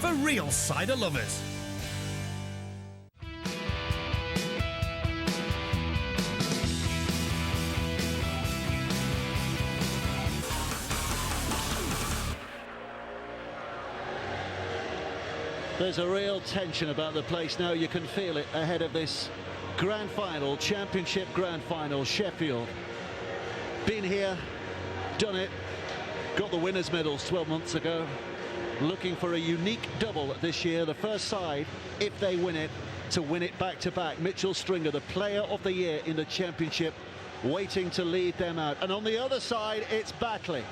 for real cider lovers. There's a real tension about the place now. You can feel it ahead of this grand final, championship grand final. Sheffield, been here, done it, got the winners' medals 12 months ago. Looking for a unique double this year. The first side, if they win it, to win it back-to-back. Mitchell Stringer, the player of the year in the championship, waiting to lead them out. And on the other side, it's Batley.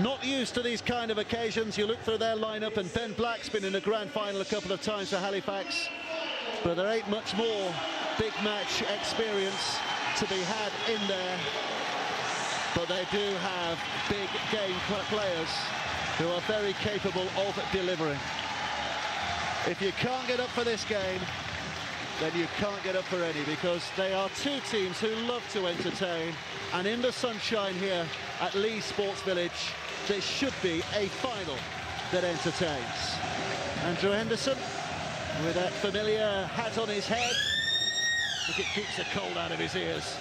Not used to these kind of occasions. You look through their lineup, and Ben Black's been in the grand final a couple of times for Halifax, but there ain't much more big match experience to be had in there. But they do have big game players who are very capable of delivering. If you can't get up for this game, then you can't get up for any, because they are two teams who love to entertain, and in the sunshine here at Leigh Sports Village, there should be a final that entertains. Andrew Henderson, with that familiar hat on his head, I think it keeps the cold out of his ears.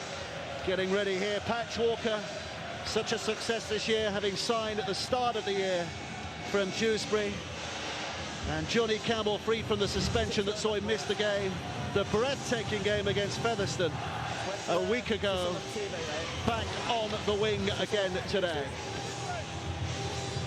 Getting ready here, Patch Walker, such a success this year, having signed at the start of the year from Dewsbury. And Johnny Campbell, free from the suspension that saw him miss the game, the breathtaking game against Featherstone a week ago, back on the wing again today.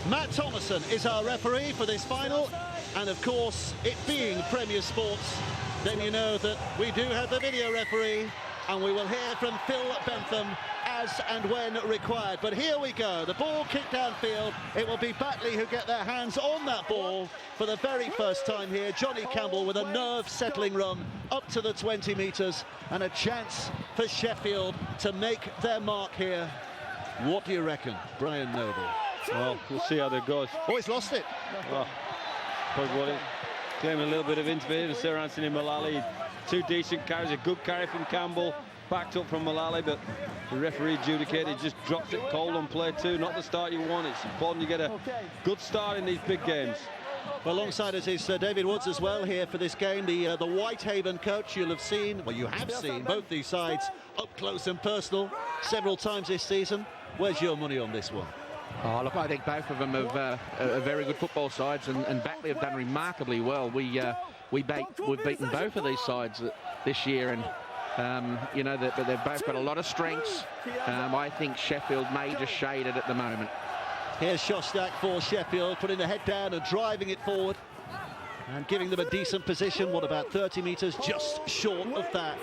Matt Thomason is our referee for this final, and of course, it being Premier Sports, then you know that we do have the video referee, and we will hear from Phil Bentham as and when required. But here we go, the ball kicked downfield. It will be Batley who get their hands on that ball for the very first time here. Johnny Campbell with a nerve-settling run up to the 20 metres, and a chance for Sheffield to make their mark here. What do you reckon, Brian Noble? Well, we'll see how that goes. Oh, he's lost it. Well, probably claim a little bit of interference. Sir Anthony Mullally, two decent carries, a good carry from Campbell, backed up from Mullally, but the referee adjudicated, just dropped it cold on play two. Not the start you want. It's important you get a good start in these big games. Well, alongside us is David Woods as well here for this game, the Whitehaven coach. You'll have seen, well, you have seen both these sides up close and personal several times this season. Where's your money on this one? Oh, look, I think both of them have are very good football sides, and Batley have done remarkably well. We've beaten both of these sides this year, and you know that they've both got a lot of strengths. I think Sheffield may just shade it at the moment. Here's Shostak for Sheffield, putting the head down and driving it forward, and giving them a decent position. What, about 30 metres, just short of that.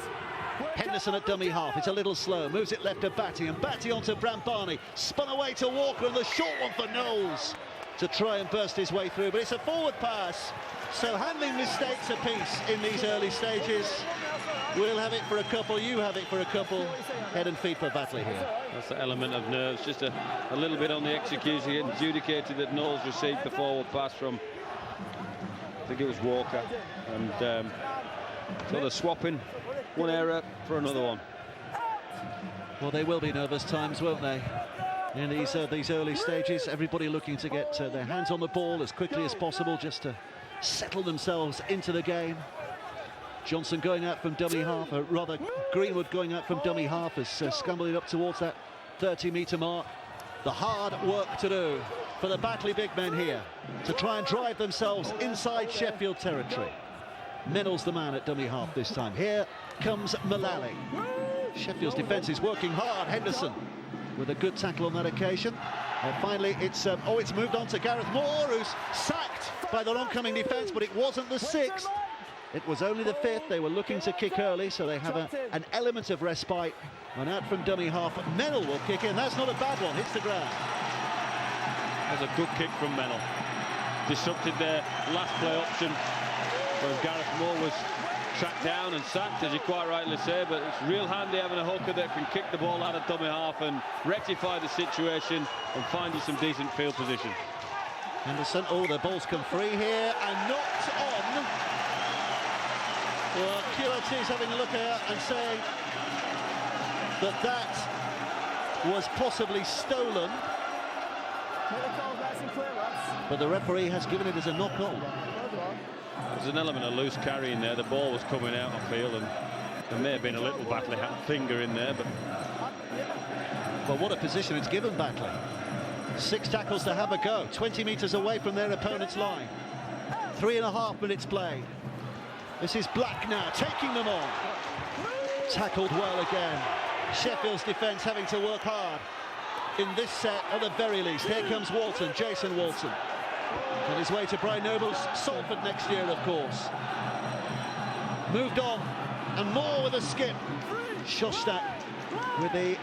Henderson at dummy half, it's a little slow, moves it left to Batty, and Batty onto Brambani, spun away to Walker, and the short one for Knowles to try and burst his way through, but it's a forward pass, so handling mistakes apiece in these early stages. We'll have it for a couple, you have it for a couple. Head and feet for Batley here. That's the element of nerves, just a little bit on the execution. He adjudicated that Knowles received the forward pass from, I think it was Walker, and so they're swapping one error for another one. Well, they will be nervous times, won't they? In these early stages, everybody looking to get their hands on the ball as quickly as possible, just to settle themselves into the game. Johnson going out from dummy half, or rather Greenwood going out from dummy half, has scrambled it up towards that 30-metre mark. The hard work to do for the Batley big men here to try and drive themselves inside Sheffield territory. Mennell's the man at dummy half this time. Here comes Mullally. Sheffield's defence is working hard. Henderson with a good tackle on that occasion. Finally, it's moved on to Gareth Moore, who's sacked by the oncoming defence, but it wasn't the sixth. It was only the fifth. They were looking to kick early, so they have an element of respite. And out from dummy half, Mennell will kick in. That's not a bad one. Hits the ground. That's a good kick from Mennell. Disrupted their last play option, whereas Gareth Moore was tracked down and sacked, as you quite rightly say, but it's real handy having a hooker that can kick the ball out of dummy half and rectify the situation and find you some decent field position. Henderson, the ball's come free here and knocked on. Well, QLT's having a look at and saying that was possibly stolen. But the referee has given it as a knock-on. There's an element of loose carrying there. The ball was coming out, I feel, and there may have been a little Batley finger in there, but... Well, what a position it's given Batley. 6 tackles to have a go, 20 metres away from their opponent's line. 3.5 minutes played. This is Black now, taking them on. Tackled well again. Sheffield's defence having to work hard in this set at the very least. Here comes Walton, Jason Walton. On his way to Brian Noble's Salford next year, of course. Moved on, and more with a skip. Shostak with the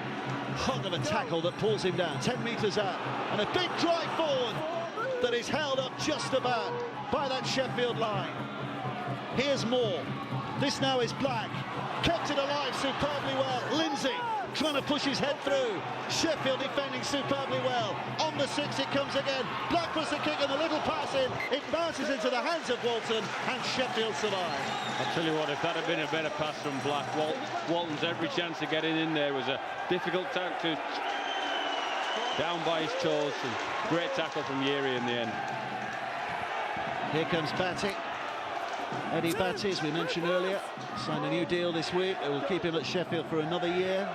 hug of a tackle that pulls him down, 10 metres out, and a big drive forward that is held up just about by that Sheffield line. Here's Moore. This now is Black. Kept it alive superbly well. Lindsay trying to push his head through. Sheffield defending superbly well. On the 6 it comes again. Black puts the kick and a little pass in. It bounces into the hands of Walton, and Sheffield survive. I'll tell you what, if that had been a better pass from Black, Walton's every chance of getting in there. Was a difficult tackle, down by his toes, and great tackle from Yeri in the end. Here comes Batty. Eddie Batty, as we mentioned earlier, signed a new deal this week. It will keep him at Sheffield for another year,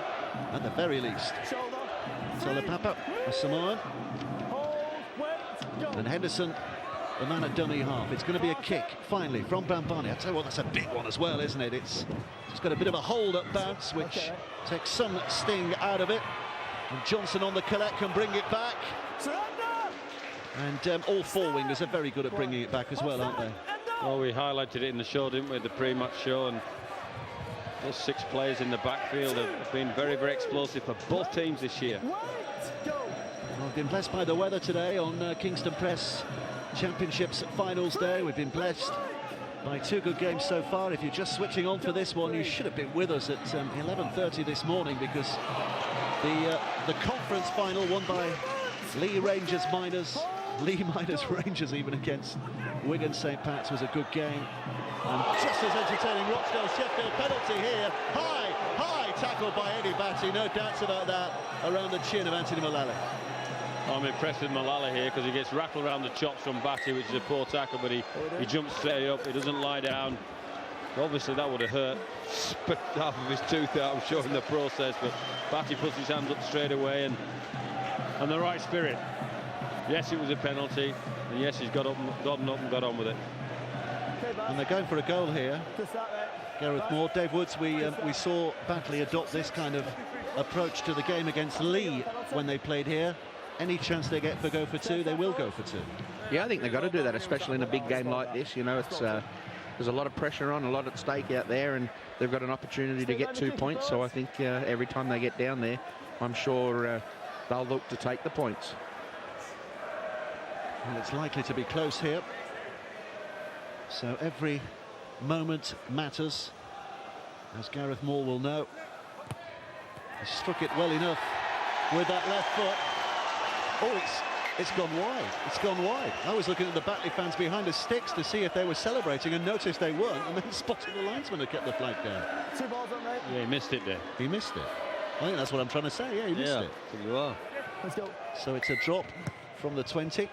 at the very least. Solopapa, a Samoan. And Henderson, the man at dummy half. It's going to be a kick, finally, from Bambani. I tell you what, that's a big one as well, isn't it? It's got a bit of a hold-up bounce, which takes some sting out of it. And Johnson on the collect can bring it back. And all 4 wingers are very good at bringing it back as well, aren't they? Well, we highlighted it in the show, didn't we, the pre-match show, and those 6 players in the backfield have been very, very explosive for both teams this year. Well, we've been blessed by the weather today on Kingston Press Championships Finals Day. We've been blessed by 2 good games so far. If you're just switching on for this one, you should have been with us at 11:30 this morning, because the conference final won by Leigh Rangers Miners. Leigh Miners Rangers even against Wigan St Pat's was a good game. And just as entertaining, Rochdale Sheffield penalty here. High tackle by Eddie Batty, no doubts about that, around the chin of Anthony Mullally. I'm impressed with Mullally here, because he gets rattled around the chops from Batty, which is a poor tackle, but he jumps straight up, he doesn't lie down. Obviously that would have hurt, spit half of his tooth out, I'm sure, in the process, but Batty puts his hands up straight away, and the right spirit. Yes, it was a penalty, and yes, he's gotten up and got on with it. And they're going for a goal here. Gareth Moore, Dave Woods, we saw Batley adopt this kind of approach to the game against Leigh when they played here. Any chance they get for go for 2, they will go for 2. Yeah, I think they've got to do that, especially in a big game like this. You know, it's there's a lot of pressure on, a lot at stake out there, and they've got an opportunity to get 2 points. So I think every time they get down there, I'm sure they'll look to take the points. And it's likely to be close here. So every moment matters, as Gareth Moore will know. He struck it well enough with that left foot. Oh, it's gone wide. It's gone wide. I was looking at the Batley fans behind the sticks to see if they were celebrating, and noticed they weren't, and then spotted the linesman who kept the flag down. 2 balls up, mate. Yeah, he missed it there. He missed it. I think that's what I'm trying to say. Yeah, he missed it. You are. Let's go. So it's a drop from the 20.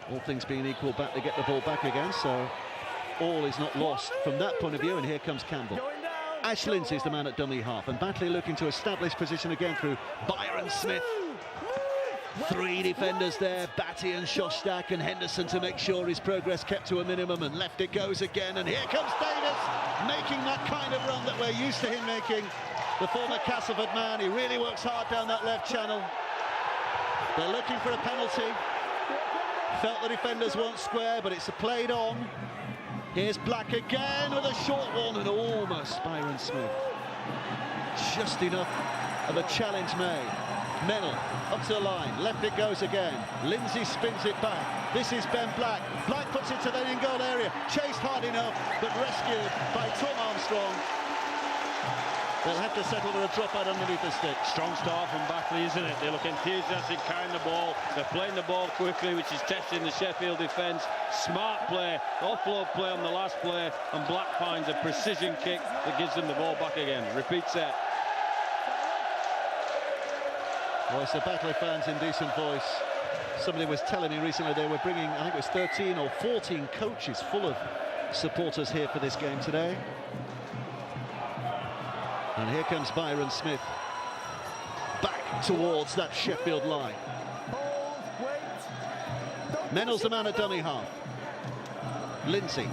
All things being equal, Batley get the ball back again, so all is not lost from that point of view. And here comes Campbell. Ash Lindsay's the man at dummy half, and Batley looking to establish position again through Byron Smith. 3 defenders there, Batty and Shostak and Henderson, to make sure his progress kept to a minimum, and left it goes again. And here comes Davis, making that kind of run that we're used to him making. The former Castleford man, he really works hard down that left channel. They're looking for a penalty. Felt the defenders weren't square, but it's played on. Here's Black again with a short one, and almost Byron Smith. Just enough of a challenge made. Mennell up to the line, left it goes again. Lindsay spins it back. This is Ben Black. Black puts it to the in-goal area. Chased hard enough, but rescued by Tom Armstrong. They'll have to settle for a drop out underneath the stick. Strong start from Batley, isn't it? They look enthusiastic, carrying the ball. They're playing the ball quickly, which is testing the Sheffield defence. Smart play, offload play on the last play, and Black finds a precision kick that gives them the ball back again. Repeat set. Well, it's the Batley fans in decent voice. Somebody was telling me recently they were bringing, I think it was 13 or 14 coaches full of supporters here for this game today. And here comes Byron Smith back towards that Sheffield line. Mennell's the man at dummy half.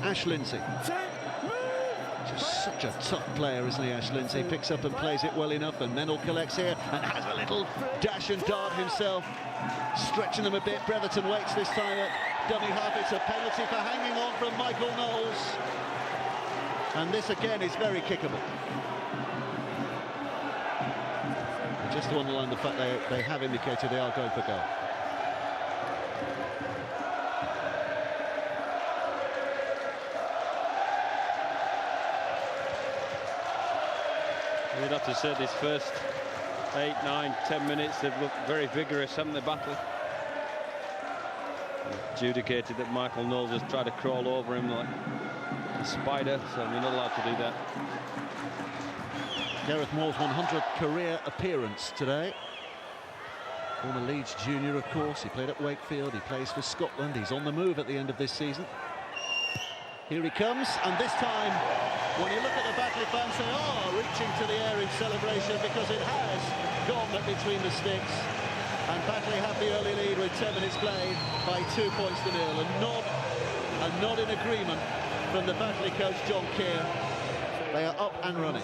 Ash Lindsay. Just such a tough player, isn't he, Ash Lindsay? Picks up and plays it well enough, and Mennell collects here and has a little dash and dart himself, stretching them a bit. Breverton waits this time at dummy half. It's a penalty for hanging on from Michael Knowles. And this again is very kickable. And just to underline the fact they have indicated they are going for goal. You'd have to say this first 8, 9, 10 minutes they've looked very vigorous, haven't they, Batley? Adjudicated that Michael Knowles has tried to crawl over him like a spider, so we're not allowed to do that. Gareth Moore's 100th career appearance today. Former Leeds junior, of course. He played at Wakefield, he plays for Scotland. He's on the move at the end of this season. Here he comes, and this time, when you look at the Batley fans, they are reaching to the air in celebration because it has gone between the sticks. And Batley have the early lead with 10 minutes played by 2 points to 0. A nod in agreement from the Batley coach, John Keir. They are up and running.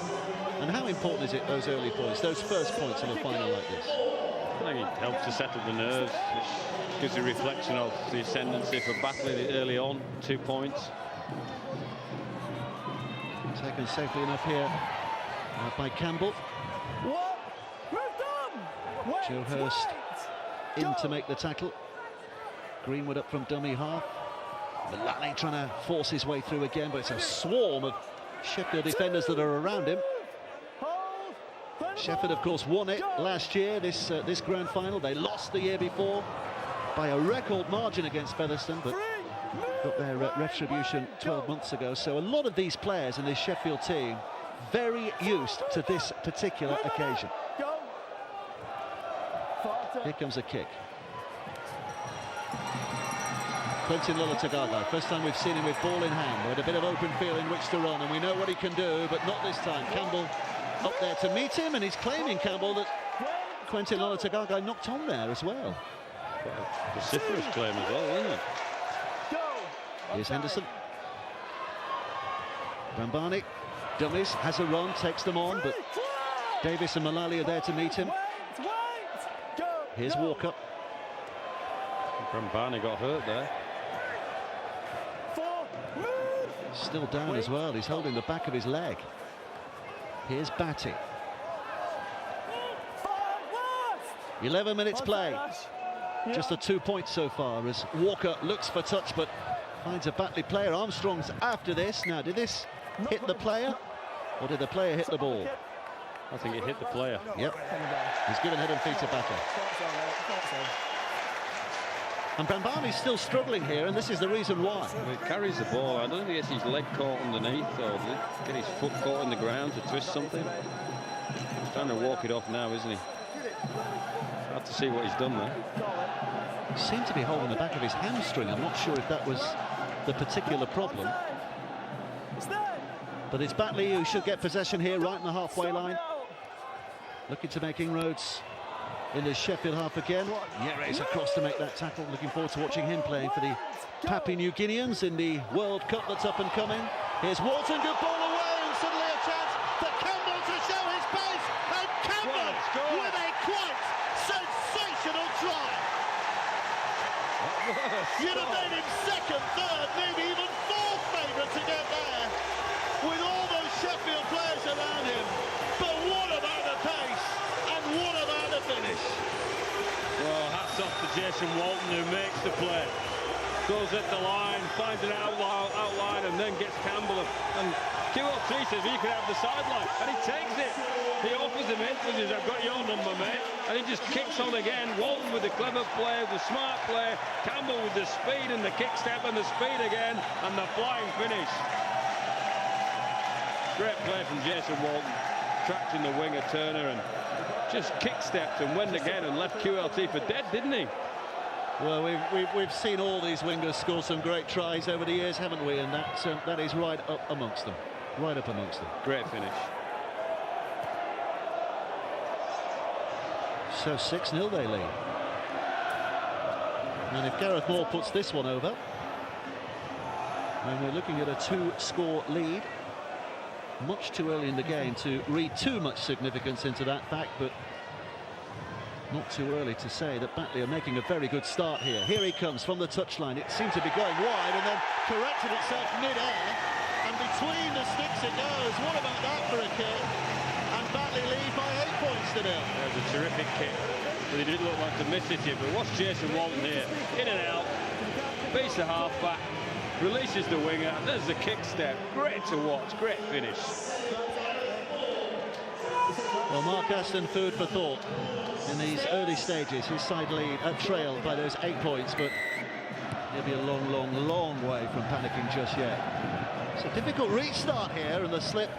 And how important is it, those early points, those first points of a final like this? I think it helps to settle the nerves. It gives a reflection of the ascendancy for Batley early on, 2 points. Taken safely enough here by Campbell. Joe Hurst in to make the tackle. Greenwood up from dummy half. Mullally trying to force his way through again, but it's a swarm of Sheffield defenders that are around him. Sheffield, of course, won it last year, this grand final. They lost the year before by a record margin against Featherstone, but got their retribution 12 months ago. So a lot of these players in this Sheffield team very used to this particular occasion. Here comes a kick. Quentin Lullatagaga, first time we've seen him with ball in hand, with a bit of open field in which to run, and we know what he can do, but not this time. Campbell up there to meet him, and he's claiming, Campbell, that Quentin Lullatagaga knocked on there as well. A vociferous claim as well, isn't it? Here's Henderson. Brambani, dummies, has a run, takes them on, but Davis and Mullally are there to meet him. Here's Walker. Brambani got hurt there. Still down as well, he's holding the back of his leg. Here's Batty. 11 minutes play. Just a 2 points so far as Walker looks for touch, but finds a Batley player. Armstrong's after this. Now, did this hit the player, or did the player hit the ball? I think it hit the player. Yep. He's given head and feet to Batley. And Brambani's still struggling here, and this is the reason why. Well, he carries the ball. I don't think he gets his leg caught underneath, or get his foot caught in the ground to twist something. He's trying to walk it off now, isn't he? Have to see what he's done there. Seemed to be holding the back of his hamstring. I'm not sure if that was the particular problem. But it's Batley who should get possession here, right in the halfway line. Looking to make inroads in the Sheffield half again. Yere's across to make that tackle. Looking forward to watching him playing for the Papua New Guineans in the World Cup that's up and coming. Here's Walton, good ball away, and suddenly a chance for Campbell to show his pace. And Campbell with a quite sensational try. You'd have made him second, third, maybe even fourth favourite to get there, with all those Sheffield players around him. But what about the pace, and what about the finish? Well, hats off to Jason Walton, who makes the play. Goes at the line, finds an outline, and then gets Campbell. And QL3 says he could have the sideline, and he takes it. He offers him in, says, I've got your number, mate. And he just kicks on again. Walton with the clever play, the smart play. Campbell with the speed and the kick step and the speed again, and the flying finish. Great play from Jason Walton. distracting the winger Turner and just kick-stepped and went again and left QLT for dead, didn't he? Well, we've seen all these wingers score some great tries over the years, haven't we? And that is right up amongst them. Right up amongst them. Great finish. So 6-0 they lead. And if Gareth Moore puts this one over, then we're looking at a 2-score lead. Much too early in the game to read too much significance into that fact, but not too early to say that Batley are making a very good start here. Here he comes from the touchline. It seemed to be going wide and then corrected itself mid-air, and between the sticks it goes. What about that for a kick? And Batley lead by 8 points to 0. That was a terrific kick, but he didn't look like to miss it here. But watch Jason Walton here, in and out, beats the half-back, releases the winger, and there's the kick step. Great to watch, great finish. Well, Mark Aston, food for thought in these early stages. His side lead trailed by those 8 points, but he'll be a long, long, long way from panicking just yet. It's a difficult restart here, and the slip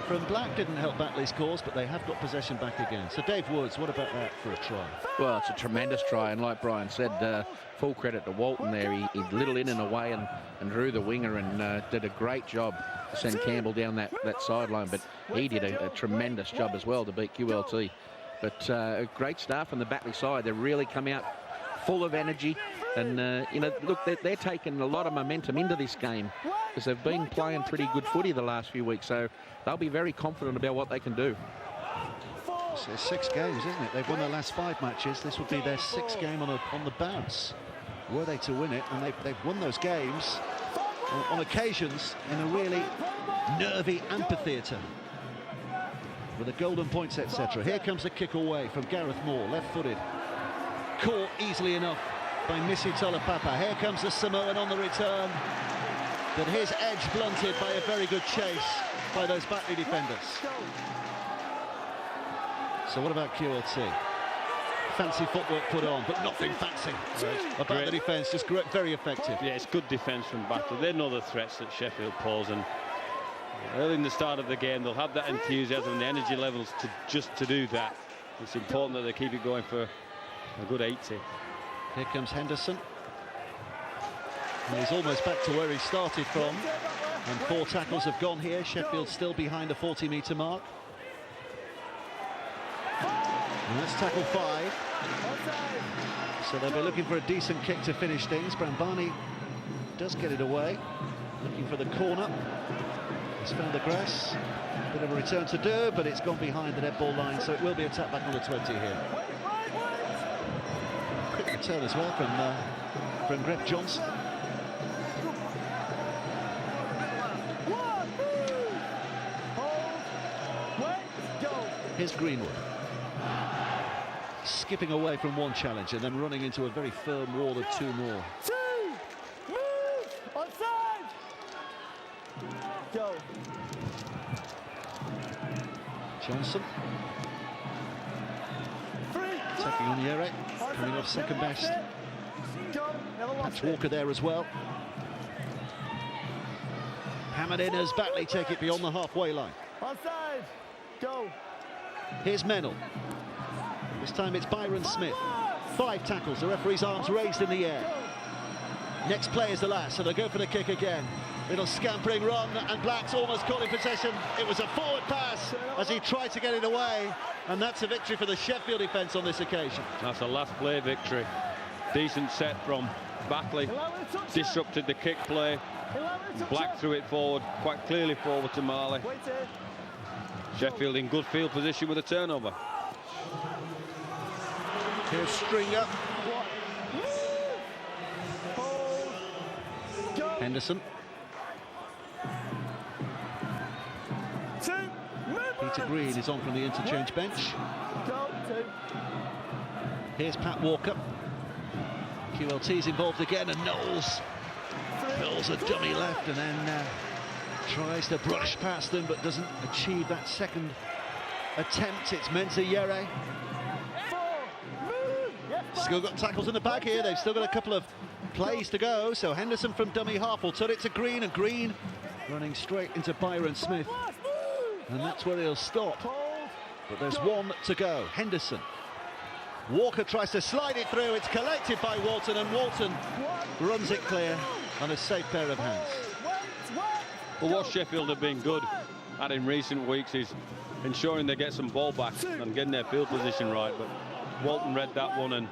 from Black didn't help Batley's cause, but they have got possession back again. So Dave Woods, what about that for a try? Well, it's a tremendous try, and like Brian said, full credit to Walton there. He little in and away and drew the winger and did a great job to send Campbell down that sideline, but he did a tremendous job as well to beat QLT. But a great start from the Batley side. They've really come out full of energy, and you know, look, they're taking a lot of momentum into this game because they've been playing pretty good footy the last few weeks, so they'll be very confident about what they can do. So it's 6 games, isn't it? They've won their last 5 matches. This would be their 6th game on the bounce, were they to win it, and they've won those games on occasions in a really nervy amphitheatre with the golden points, etc. Here comes a kick away from Gareth Moore, left-footed, caught easily enough by Missy Tolapapa. Here comes the Samoan on the return, but his edge blunted by a very good chase by those Batley defenders. So what about QLT? Fancy footwork put on, but nothing fancy about the defence, just very effective. Yeah, it's good defence from Batley. They know the threats that Sheffield pose, and early in the start of the game they'll have that enthusiasm and the energy levels to do that. It's important that they keep it going for a good 80. Here comes Henderson, and he's almost back to where he started from, and 4 tackles have gone here. Sheffield still behind the 40-metre mark. And that's tackle 5. So they'll be looking for a decent kick to finish things. Brambani does get it away, looking for the corner. He's found the grass. Bit of a return to do, but it's gone behind the dead ball line, so it will be a tap back on the 20 here. Quick return as well from Greg Johnson. Here's Greenwood. Skipping away from one challenge and then running into a very firm wall of 2 more. Move! Onside! Go. Johnson. Attacking on Yere, coming off second best. Patch Walker there as well. Hammered in as Batley take it beyond the halfway line. Onside! Go. Here's Mennell. This time it's Byron Smith. 5 tackles, the referee's arms raised in the air. Next play is the last, so they go for the kick again. Little scampering run, and Black's almost caught in possession. It was a forward pass as he tried to get it away, and that's a victory for the Sheffield defence on this occasion. That's a last play victory. Decent set from Batley. Disrupted the kick play. Black threw it forward, quite clearly forward to Marley. Sheffield in good field position with a turnover. Here's Stringer. Henderson. Peter Green is on from the interchange bench. Here's Pat Walker. QLT's involved again, and Knowles fills a dummy left and then tries to brush past them but doesn't achieve that second attempt. It's Mensa Yere. Still got tackles in the bag here. They've still got a couple of plays to go. So Henderson from dummy half will turn it to Green, and Green running straight into Byron Smith. And that's where he'll stop. Hold. But there's one to go. Henderson. Walker tries to slide it through. It's collected by Walton, and Walton runs it clear on a safe pair of hands. Well, what Sheffield have been good at in recent weeks is ensuring they get some ball back and getting their field position right. But Walton read that one and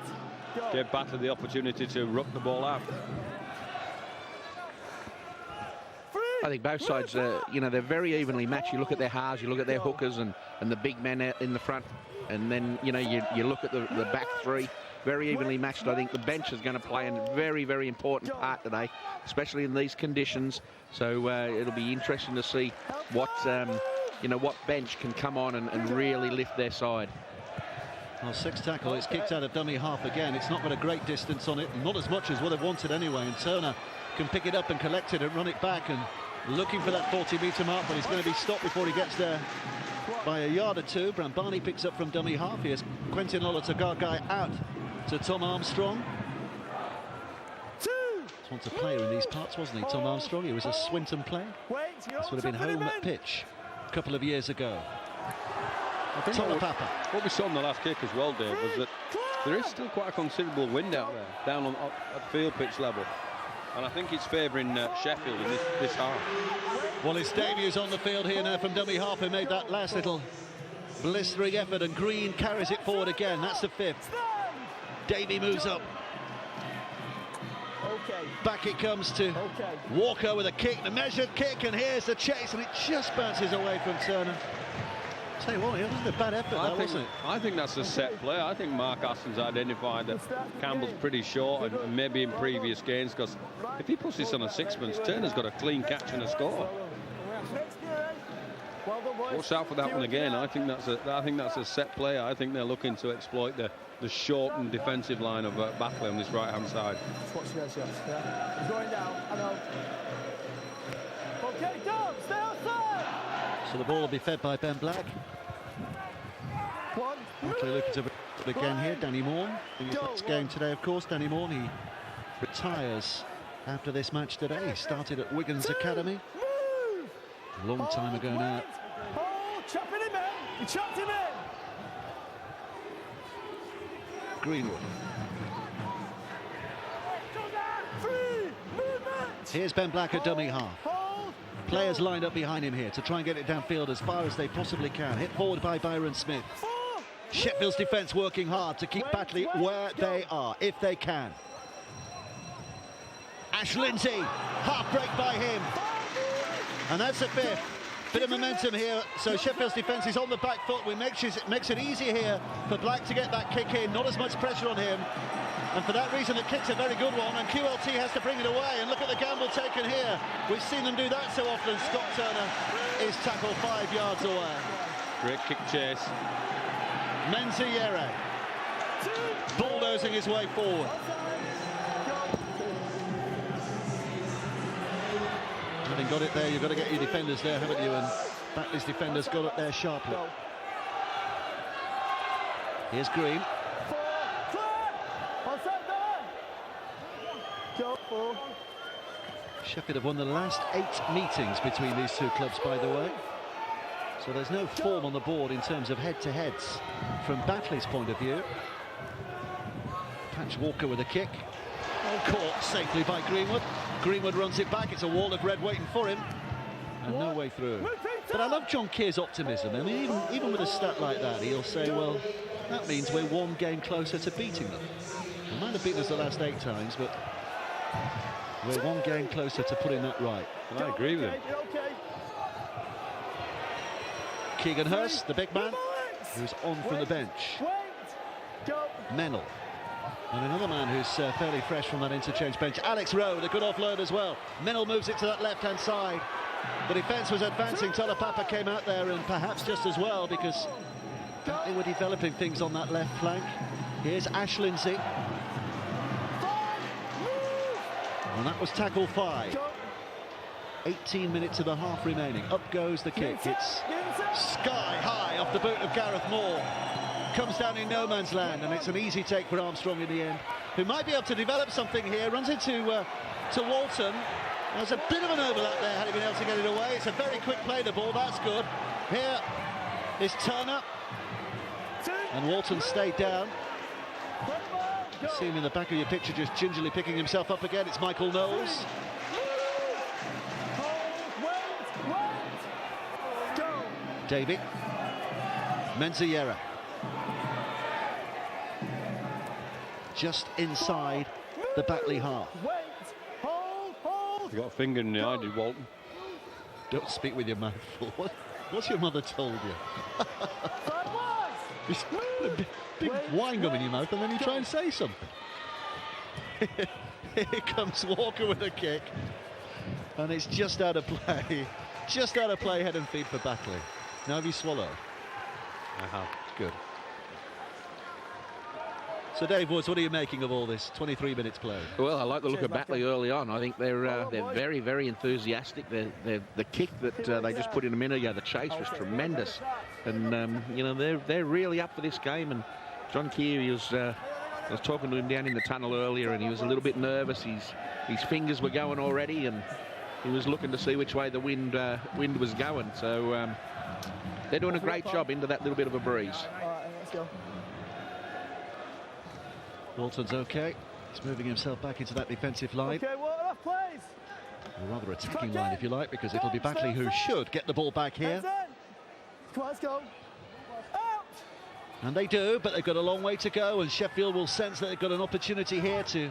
gave Batley the opportunity to ruck the ball out. I think both sides, you know, they're very evenly matched. You look at their halves, you look at their hookers and the big men out in the front. And then, you know, you look at the back three, very evenly matched. I think the bench is going to play a very, very important part today, especially in these conditions. So it'll be interesting to see what, you know, what bench can come on and really lift their side. Well, 6 tackle, it's kicked out of dummy half again. It's not got a great distance on it, not as much as what they've wanted anyway. And Turner can pick it up and collect it and run it back, and looking for that 40-metre mark, but he's going to be stopped before he gets there by a yard or two. Brambani picks up from dummy half. Here's Quentin Olotagagai out to Tom Armstrong. Just wants a player in these parts, wasn't he, Tom Armstrong? He was a Swinton player. This would have been home at pitch a couple of years ago. What we saw in the last kick as well, Dave, was that there is still quite a considerable wind out there, down on at field pitch level. And I think it's favouring Sheffield in this half. Well, his debut's on the field here now from dummy half, who made that last little blistering effort, and Green carries it forward again. That's the 5th. Davey moves up. Back it comes to Walker with a kick, the measured kick, and here's the chase, and it just bounces away from Turner. Tell you what, it wasn't a bad effort, wasn't it? I think that's a set play. I think Mark Aston's identified that Campbell's pretty short, and maybe in previous games, because if he puts this on a sixpence, Turner's got a clean catch and a score. Watch out for that one again. I think that's a set play. I think they're looking to exploit the shortened defensive line of Batley on this right-hand side. He's going down. I know. Okay, go. Stay outside. So the ball will be fed by Ben Black. Batley looking to again here. Danny Morn. Next game today, of course. Danny Morn, he retires after this match today. He started at Wigan's Academy a long time ago now. Chopping him in. He chopped him in. Greenwood. Here's Ben Black at dummy half. Players lined up behind him here to try and get it downfield as far as they possibly can. Hit forward by Byron Smith. Sheffield's defence working hard to keep Batley where they are, if they can. Ash Lindsay, half break by him. And that's the 5th. Bit of momentum here, so Sheffield's defence is on the back foot, which makes it easier here for Black to get that kick in. Not as much pressure on him. And for that reason, the kick's a very good one, and QLT has to bring it away. And look at the gamble taken here. We've seen them do that so often. Scott Turner is tackled 5 yards away. Great kick chase. Menziere bulldozing his way forward. Having got it there, you've got to get your defenders there, haven't you? And Batley's defenders got it there sharply. Here's Green. Sheffield have won the last 8 meetings between these two clubs, by the way. So there's no form on the board in terms of head-to-heads from Batley's point of view. Patch Walker with a kick. Caught safely by Greenwood. Greenwood runs it back. It's a wall of red waiting for him. And no way through. But I love John Keir's optimism. I mean, even with a stat like that, he'll say, well, that means we're 1 game closer to beating them. We might have beaten us the last 8 times, but we're 1 game closer to putting that right. And I agree with him. Keegan Hurst, the big man, who's on from the bench. Mennell. And another man who's fairly fresh from that interchange bench. Alex Rowe, the good offload as well. Mennell moves it to that left-hand side. The defence was advancing. Tolapapa came out there, and perhaps just as well, because they were developing things on that left flank. Here's Ash Lindsay. And that was tackle 5. 18 minutes of the half remaining. Up goes the kick. It's sky high off the boot of Gareth Moore. Comes down in no man's land, and it's an easy take for Armstrong in the end, who might be able to develop something here. Runs into to Walton. There's a bit of an overlap there, had he been able to get it away. It's a very quick play, the ball, that's good. Here is Turner. And Walton stayed down. You see him in the back of your picture just gingerly picking himself up again. It's Michael Knowles. Davey. Menziera. Just inside the Batley half. You got a finger in the eye, did Walton? Don't speak with your mouth full. What's your mother told you? You put a big wine gum in your mouth and then you try and say something. Here comes Walker with a kick. And it's just out of play. Just out of play, head and feet for Batley. Now have you swallowed? I have. Good. So Dave Woods, what are you making of all this? 23 minutes played. Well, I like the look of Batley early on. I think they're very, very enthusiastic. The kick that they just put in a minute ago, the chase was tremendous, and you know they're really up for this game. And John Keir, I was talking to him down in the tunnel earlier, and he was a little bit nervous. His fingers were going already, and he was looking to see which way the wind was going. So they're doing a great job into that little bit of a breeze. All right, let's go. Walton's okay. He's moving himself back into that defensive line. Okay, water off, please. A rather attacking line, if you like, because it'll be Batley who should get the ball back here. Come on, let's go. Out. And they do, but they've got a long way to go, and Sheffield will sense that they've got an opportunity here to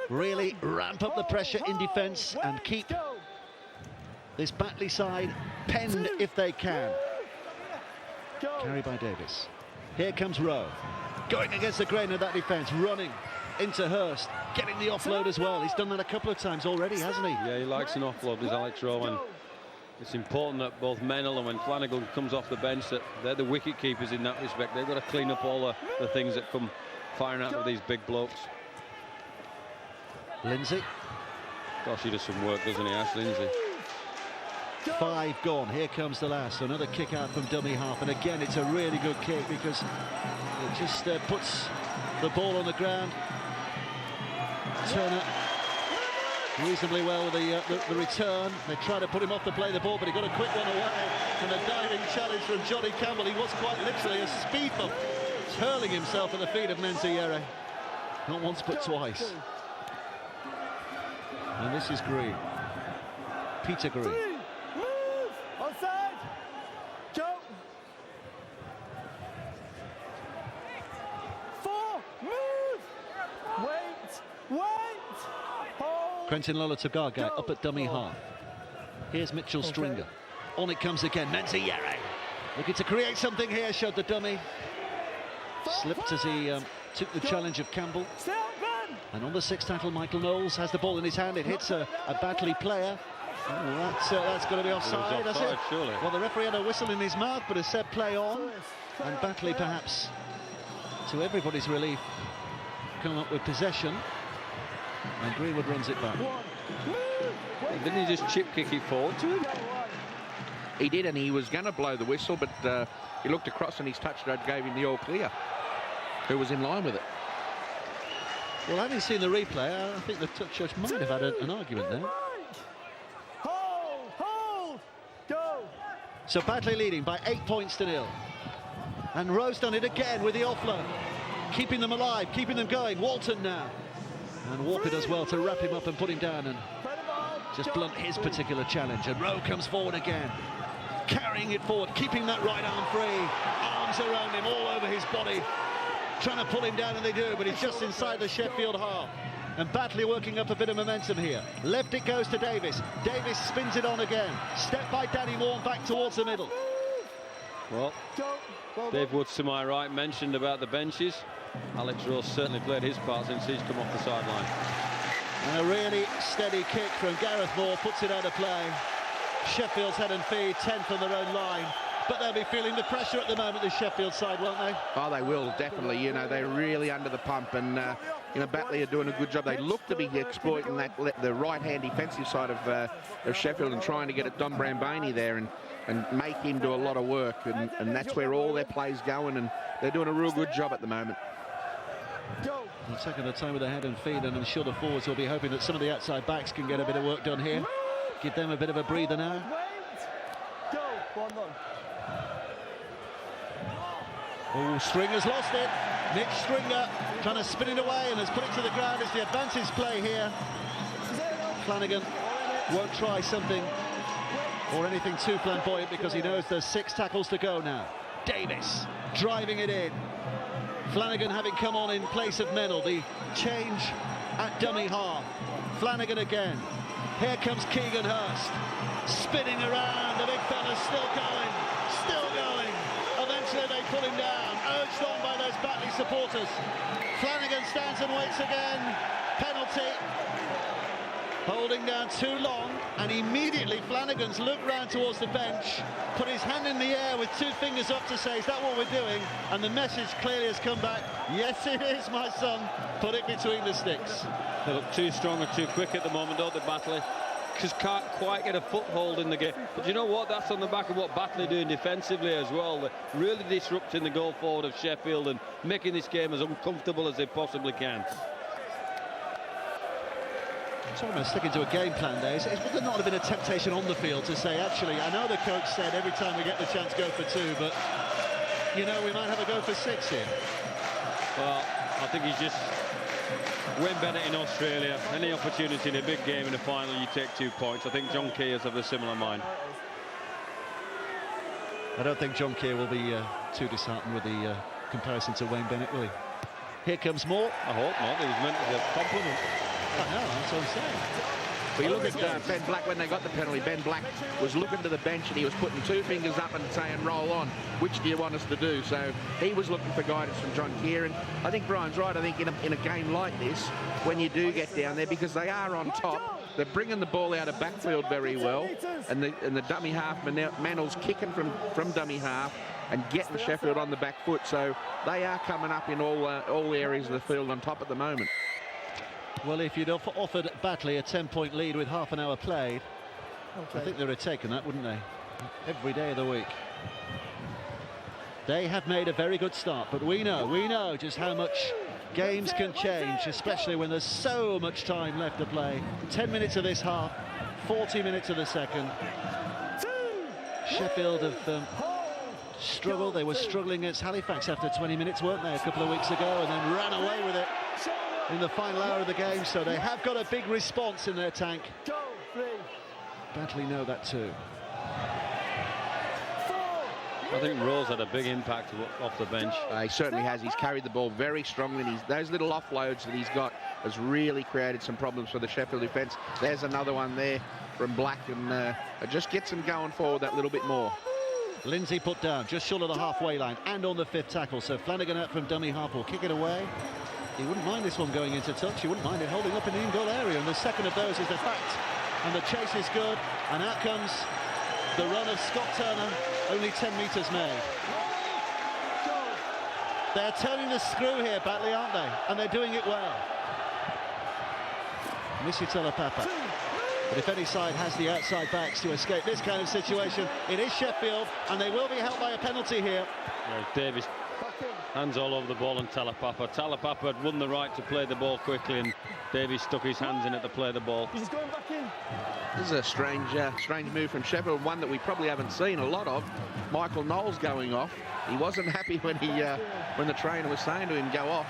really ramp up the pressure in defence and keep this Batley side penned if they can. Carried by Davis. Here comes Rowe. Going against the grain of that defence, running into Hurst, getting the offload as well. He's done that a couple of times already, hasn't he? Yeah, he likes an offload, does Alex Rowe, and it's important that both Mennell and when Flanagan comes off the bench, that they're the wicket keepers in that respect. They've got to clean up all the things that come firing out of these big blokes. Lindsay. Gosh, he does some work, doesn't he, Ash Lindsay? 5 gone. Here comes the last. Another kick out from dummy half, and again it's a really good kick because it just puts the ball on the ground. Turner reasonably well with the return. They try to put him off to play the ball, but he got a quick one away, and a diving challenge from Johnny Campbell. He was quite literally a speed bump, hurling himself at the feet of Menziera. Not once but twice. And this is Green. Peter Green. Onside. Go. 4. Move. Wait. Hold. Quentin Lola-Togaga up at dummy half. Here's Mitchell Stringer. On it comes again. Menziera looking to create something here. Showed the dummy. Slipped as he took the challenge of Campbell. And on the 6th tackle, Michael Knowles has the ball in his hand. It hits a Batley player. Oh, that's going to be offside, has it? Surely. Well, the referee had a whistle in his mouth, but has said play on. And Batley, perhaps, to everybody's relief, come up with possession. And Greenwood runs it back. Didn't he just chip kick it forward to him? He did, and he was going to blow the whistle, but he looked across and his touch judge gave him the all clear, who was in line with it. Well, having seen the replay, I think the touch judge might have had an argument there. Hold, go. So Batley leading by 8 points to 0. And Rowe's done it again with the offload. Keeping them alive, keeping them going. Walton now. And Walker does well to wrap him up and put him down and just blunt his particular challenge. And Rowe comes forward again, carrying it forward, keeping that right arm free. Arms around him, all over his body. Trying to pull him down, and they do, but he's just inside the Sheffield half. And Batley working up a bit of momentum here. Left it goes to Davis. Davis spins it on again. Step by Danny Moore back towards the middle. Well, Dave Woods, to my right, mentioned about the benches. Alex Rowe certainly played his part since he's come off the sideline. And a really steady kick from Gareth Moore puts it out of play. Sheffield's head and feet, 10 from their own line. But they'll be feeling the pressure at the moment, the Sheffield side, won't they? Oh, they will, definitely. You know, they're really under the pump, and you know, Batley are doing a good job. They look to be exploiting the right-hand defensive side of Sheffield and trying to get at Don Brambani there and make him do a lot of work, and that's where all their play's going, and they're doing a real good job at the moment. They're taking their time with their head and feet, and I'm sure the forwards will be hoping that some of the outside backs can get a bit of work done here. Give them a bit of a breather now. Wait. Go. 1-1. Oh, Stringer's lost it. Nick Stringer trying to spin it away and has put it to the ground. It's the advantage play here. Flanagan won't try something or anything too flamboyant because he knows there's 6 tackles to go now. Davis driving it in. Flanagan having come on in place of Mennell. The change at dummy half. Flanagan again. Here comes Keegan Hurst. Spinning around. The big fella's still going. Still going. Eventually they pull him down. Urged on by those Batley supporters. Flanagan stands and waits again. Penalty. Holding down too long, and immediately Flanagan's looked round towards the bench, put his hand in the air with 2 fingers up to say, is that what we're doing? And the message clearly has come back, yes it is, my son, put it between the sticks. They look too strong and too quick at the moment, don't they, Batley? Just can't quite get a foothold in the game. But you know what? That's on the back of what Batley are doing defensively as well. They're really disrupting the goal forward of Sheffield and making this game as uncomfortable as they possibly can. Sorry, I'm sticking to a game plan there. Would there not have been a temptation on the field to say, actually, I know the coach said every time we get the chance, go for 2, but, you know, we might have a go for 6 here. Well, I think he's just... Wayne Bennett in Australia, any opportunity in a big game in the final, you take 2 points. I think John Key is of a similar mind. I don't think John Key will be too disheartened with the comparison to Wayne Bennett, will he? Here comes Moore. I hope not. It was meant as a compliment. I know, that's what I'm saying. Well, you look at Ben Black when they got the penalty. Ben Black was looking to the bench and he was putting 2 fingers up and saying, roll on. Which do you want us to do? So he was looking for guidance from John Kieran. I think Brian's right. I think in a game like this, when you do get down there, because they are on top, they're bringing the ball out of backfield very well. And the dummy half, Mennell's kicking from dummy half and getting Sheffield on the back foot. So they are coming up in all areas of the field on top at the moment. Well, if you'd offered Batley a 10-point lead with half an hour played, I think they would have taken that, wouldn't they? Every day of the week. They have made a very good start, but we know just how much games can change, especially when there's so much time left to play. 10 minutes of this half, 40 minutes of the second. Sheffield have struggled. They were struggling against Halifax after 20 minutes, weren't they, a couple of weeks ago, and then ran away with it in the final hour of the game. So they have got a big response in their tank. Batley know that too. I think Rose had a big impact off the bench. He certainly has. He's carried the ball very strongly. Those little offloads that he's got has really created some problems for the Sheffield defence. There's another one there from Black, and it just gets him going forward that little bit more. Lindsay put down just short of the halfway line and on the 5th tackle. So Flanagan out from dummy half will kick it away. He wouldn't mind this one going into touch. He wouldn't mind it holding up in the in-goal area. And the second of those is the fact. And the chase is good. And out comes the run of Scott Turner. Only 10 metres made. They're turning the screw here, Batley, aren't they? And they're doing it well. Missy Talapapa. But if any side has the outside backs to escape this kind of situation, it is Sheffield, and they will be helped by a penalty here. Yeah, Davis, hands all over the ball, and Talapapa. Talapapa had won the right to play the ball quickly, and Davis stuck his hands in it to play the ball. He's going back in. This is a strange move from Sheffield, one that we probably haven't seen a lot of. Michael Knowles going off. He wasn't happy when the trainer was saying to him, go off.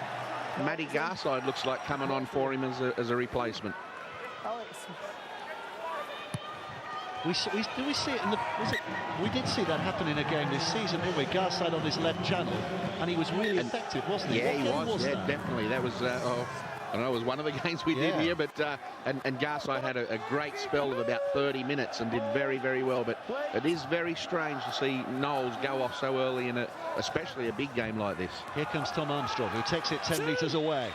Matty Garside looks like coming on for him as a replacement. Alex. We see it in the... we did see that happen in a game this season, didn't we? Garside on his left channel, and he was really effective, wasn't he? Yeah, he was. Yeah, definitely. That was... I don't know, it was one of the games we did here, but and Garside had a great spell of about 30 minutes and did very, very well. But it is very strange to see Knowles go off so early in especially a big game like this. Here comes Tom Armstrong, who takes it 10 metres away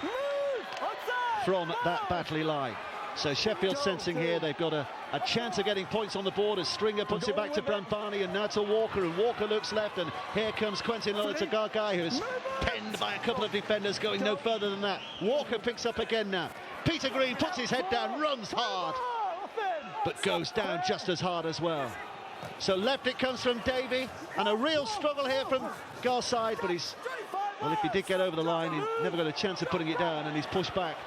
from that Batley line. So Sheffield sensing here they've got a chance of getting points on the board as Stringer puts it back to Brampani and now to Walker, and Walker looks left, and here comes Quentin Lolita-Gargai, who's penned by a couple of defenders, going no further than that. Walker picks up again now. Peter Green puts his head down, runs hard, but goes down just as hard as well. So left it comes from Davey, and a real struggle here from Garside, but he's Well, if he did get over the line, he never got a chance of putting it down, and he's pushed back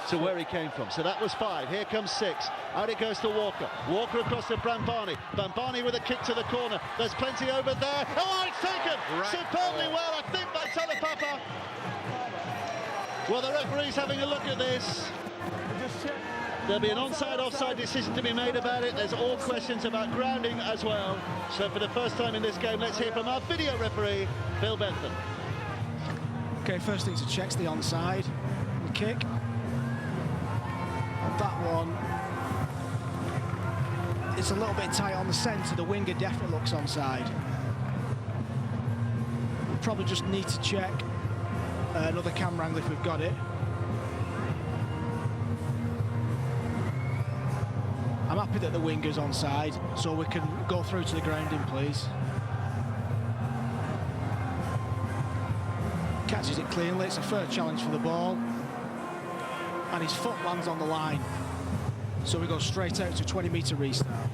to where he came from. So that was 5. Here comes 6. Out it goes to Walker. Walker across to Brambani. Brambani with a kick to the corner. There's plenty over there. Oh, it's taken superbly well, I think, by Talapapa. Well, the referee's having a look at this. There'll be an onside-offside decision to be made about it. There's all questions about grounding as well. So for the first time in this game, let's hear from our video referee, Bill Bentham. Okay, first thing to check's the onside, the kick. On that one, it's a little bit tight on the centre. The winger definitely looks onside. We'll probably just need to check another camera angle if we've got it. I'm happy that the winger's onside, so we can go through to the grounding, please. Catches it cleanly, it's a fair challenge for the ball. And his foot lands on the line. So we go straight out to 20-metre restart.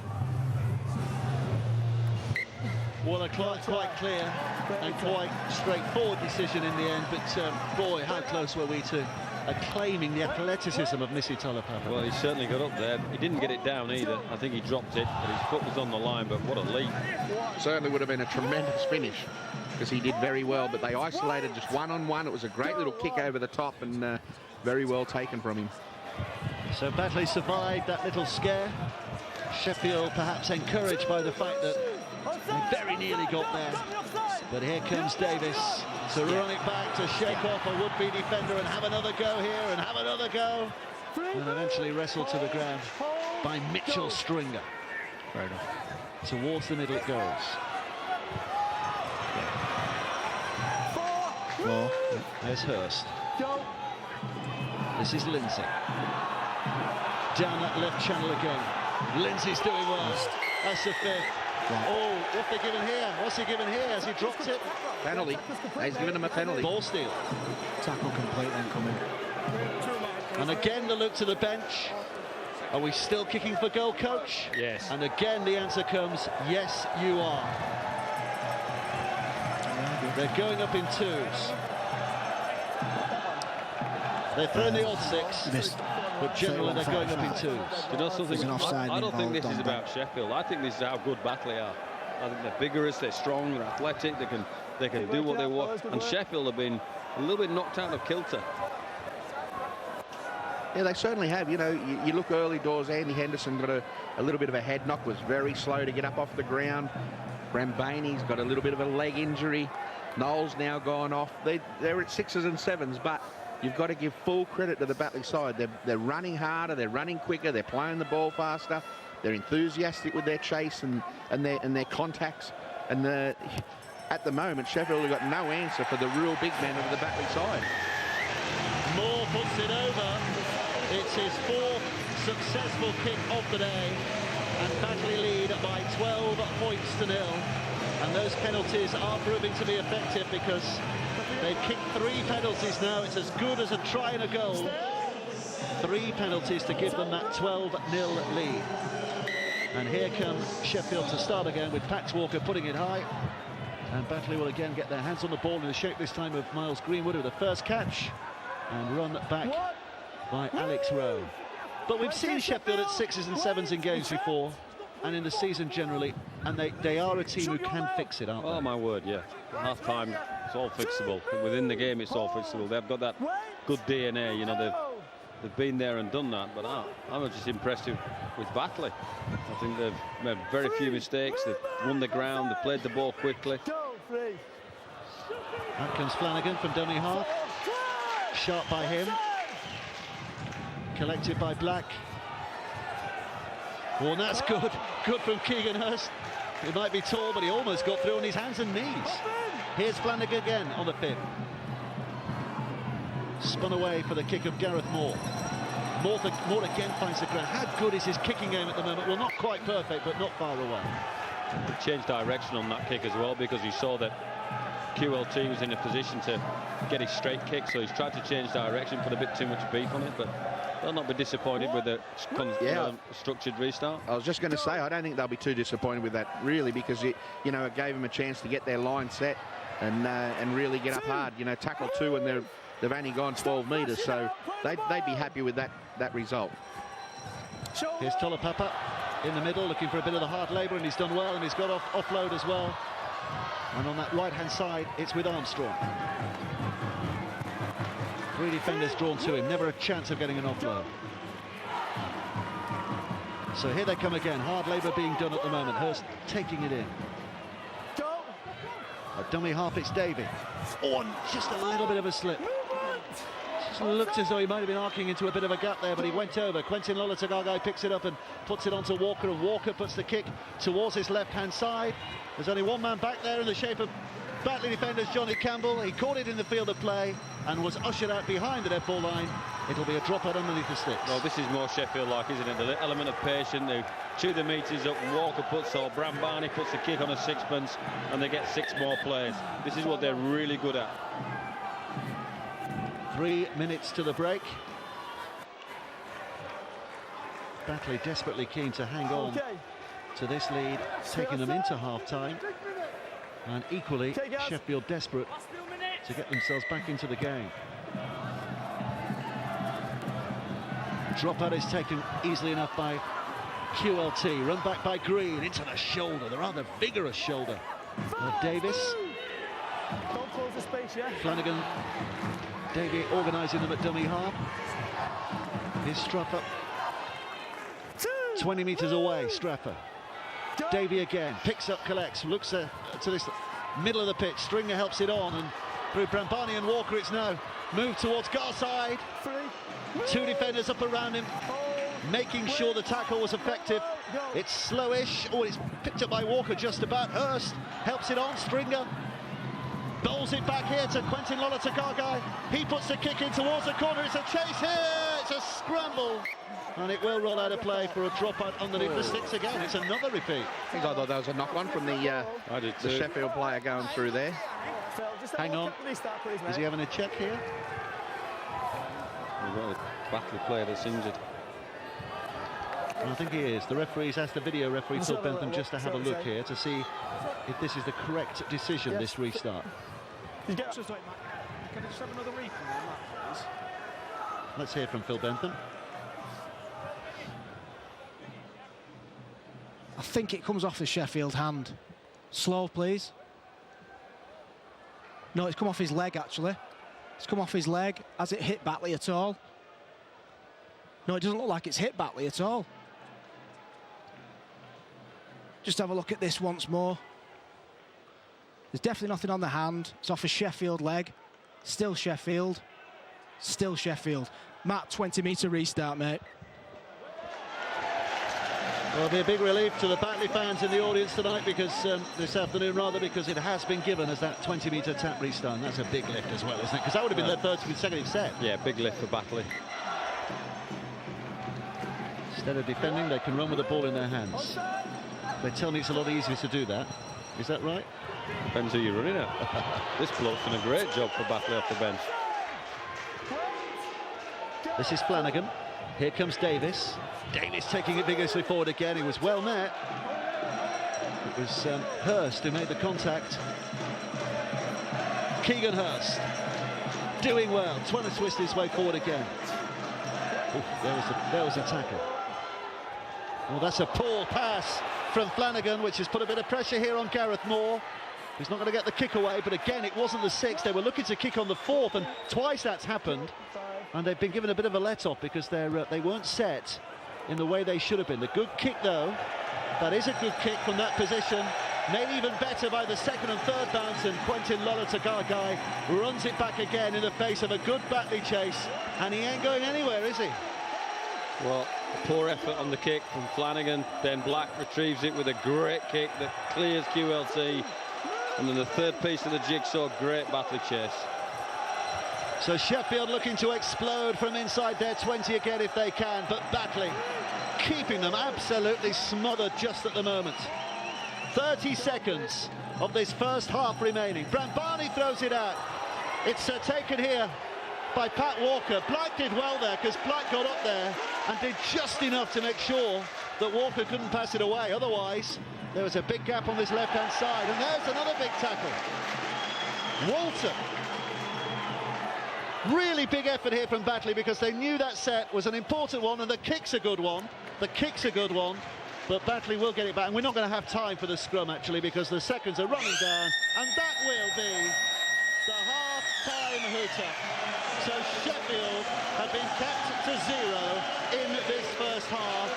Well, a quite clear and quite straightforward decision in the end, but boy, how close were we to acclaiming the athleticism of Missy Talapapa. Well, he certainly got up there. He didn't get it down either. I think he dropped it, but his foot was on the line, but what a leap. Certainly would have been a tremendous finish, because he did very well, but they isolated just one-on-one. It was a great little kick over the top, and very well taken from him. So Batley survived that little scare. Sheffield perhaps encouraged by the fact that they very nearly got there. But here comes Davis to run it back, to shake off a would-be defender and have another go here and have another go. And eventually wrestled to the ground by Mitchell Stringer. Fair enough. Towards the middle it goes. 4. There's Hurst. This is Lindsay. Down that left channel again. Lindsay's doing well. That's the 5th. Oh, what's they given here? What's he given here? Has he dropped it? Penalty. He's given him a penalty. Ball steal. Tackle complete then coming. And again the look to the bench. Are we still kicking for goal, coach? Yes. And again the answer comes, yes, you are. They're going up in 2s. They're throwing the odd 6, but generally they're going up in 2s. You know something? I don't think this is involved about Sheffield. I think this is how good Batley are. I think they're vigorous, they're strong, they're athletic, they can do what they want. And Sheffield have been a little bit knocked out of kilter. Yeah, they certainly have. You know, you look early doors, Andy Henderson got a little bit of a head knock, was very slow to get up off the ground. Brambani's got a little bit of a leg injury. Knowles now gone off. They're at 6s and 7s, but you've got to give full credit to the Batley side. They're running harder, they're running quicker, they're playing the ball faster, they're enthusiastic with their chase and their contacts. And at the moment, Sheffield have got no answer for the real big men of the Batley side. Moore puts it over. It's his 4th successful kick of the day, and Batley lead by 12 points to 0. And those penalties are proving to be effective, because they've kicked 3 penalties now. It's as good as a try and a goal. 3 penalties to give them that 12-0 lead. And here comes Sheffield to start again with Pat Walker putting it high. And Batley will again get their hands on the ball in the shape this time of Miles Greenwood with the first catch. And run back by Alex Rowe. But we've seen Sheffield at 6s and 7s in games before, and in the season generally, and they are a team who can fix it, aren't they? Oh my word, yeah. Half time, it's all fixable. Within the game, it's all fixable. They've got that good DNA, you know. They've been there and done that. But I'm just impressed with Batley. I think they've made very few mistakes. They've won the ground. They've played the ball quickly. Out comes Flanagan from dummy half. Shot by him. Collected by Black. Oh, and that's good. Good from Keegan Hurst. He might be tall, but he almost got through on his hands and knees. Here's Flanagan again on the 5th. Spun away for the kick of Gareth Moore. Moore again finds the ground. How good is his kicking game at the moment? Well, not quite perfect, but not far away. He changed direction on that kick as well, because he saw that QLT was in a position to get his straight kick, so he's tried to change direction, put a bit too much beef on it, but they'll not be disappointed with the structured restart. I was just going to say, I don't think they'll be too disappointed with that, really, because it gave them a chance to get their line set. and really get up hard. You know, tackle 2 and they've only gone 12 metres, so they'd be happy with that result. Here's Tolopapa in the middle, looking for a bit of the hard labour, and he's done well, and he's got offload as well. And on that right-hand side, it's with Armstrong. 3 defenders drawn to him, never a chance of getting an offload. So here they come again, hard labour being done at the moment. Hurst taking it in. A dummy half, it's Davey. Oh, and just a little bit of a slip. Just looked as though he might have been arcing into a bit of a gap there, but he went over. Quentin Lolatagagai picks it up and puts it onto Walker, and Walker puts the kick towards his left-hand side. There's only one man back there in the shape of Batley defenders, Johnny Campbell. He caught it in the field of play and was ushered out behind the dead ball line. It'll be a drop out underneath the sticks. Well, this is more Sheffield-like, isn't it? The element of patience. They chew the metres up, and Walker puts, or Brambani puts the kick on a sixpence, and they get 6 more plays. This is what they're really good at. 3 minutes to the break. Batley desperately keen to hang on to this lead, taking them into half-time. And equally, Sheffield desperate to get themselves back into the game. Dropout is taken easily enough by QLT. Run back by Green into the shoulder, the rather vigorous shoulder of Davis. Don't close the space, yeah? Flanagan, Davey organising them at dummy half. Here's Strapper. 20 metres away, Strapper. Davey again, picks up, collects, looks to this middle of the pitch. Stringer helps it on, and through Brambani and Walker it's now moved towards Garside. 2 defenders up around him, making sure the tackle was effective. It's slowish. Oh, it's picked up by Walker just about. Hurst helps it on. Stringer bowls it back here to Quentin Lolatagagai. He puts the kick in towards the corner. It's a chase here. It's a scramble. And it will roll out of play for a dropout underneath the sticks again. It's another repeat. I think I thought that was a knock-on from the Sheffield player going through there. Hang on. Is he having a check here? We've got a Batley player that's injured. I think he is. The referee's asked the video referee, Phil Bentham, just to have a look here to see if this is the correct decision, this restart. Can I just have another replay on that, please? Let's hear from Phil Bentham. I think it comes off the Sheffield hand. Slow, please. No, it's come off his leg, actually. It's come off his leg. Has it hit Batley at all? No, it doesn't look like it's hit Batley at all. Just have a look at this once more. There's definitely nothing on the hand. It's off a Sheffield leg. Still Sheffield. Still Sheffield. Matt, 20-metre restart, mate. Well, it'll be a big relief to the Batley fans in the audience tonight, because this afternoon rather, because it has been given as that 20-metre tap restart. And that's a big lift as well, isn't it? Because that would have been their first consecutive set. Yeah, big lift for Batley. Instead of defending, they can run with the ball in their hands. They tell me it's a lot easier to do that. Is that right? Depends who you're running at. This bloke's done a great job for Batley off the bench. This is Flanagan. Here comes Davis. Davis taking it vigorously forward again. He was well met. It was Hurst who made the contact. Keegan Hurst doing well, trying to twist his way forward again. Oof, there was a tackle. Well, that's a poor pass from Flanagan, which has put a bit of pressure here on Gareth Moore. He's not going to get the kick away, but again, it wasn't the 6th. They were looking to kick on the 4th, and twice that's happened. And they've been given a bit of a let-off because they weren't set in the way they should have been. The good kick, though, that is a good kick from that position. Made even better by the 2nd and 3rd bounce, and Quentin Lolatagagai runs it back again in the face of a good Batley chase. And he ain't going anywhere, is he? Well, poor effort on the kick from Flanagan. Then Black retrieves it with a great kick that clears QLT. And then the 3rd piece of the jigsaw, great Batley chase. So Sheffield looking to explode from inside their 20 again if they can, but Batley keeping them absolutely smothered just at the moment. 30 seconds of this first half remaining. Brambani throws it out. It's taken here by Pat Walker. Black did well there, because Black got up there and did just enough to make sure that Walker couldn't pass it away. Otherwise, there was a big gap on this left-hand side, and there's another big tackle. Walton. Really big effort here from Batley because they knew that set was an important one, and the kick's a good one. The kick's a good one, but Batley will get it back. And we're not going to have time for the scrum, actually, because the seconds are running down, and that will be the half-time hooter. So Sheffield have been kept to 0 in this first half.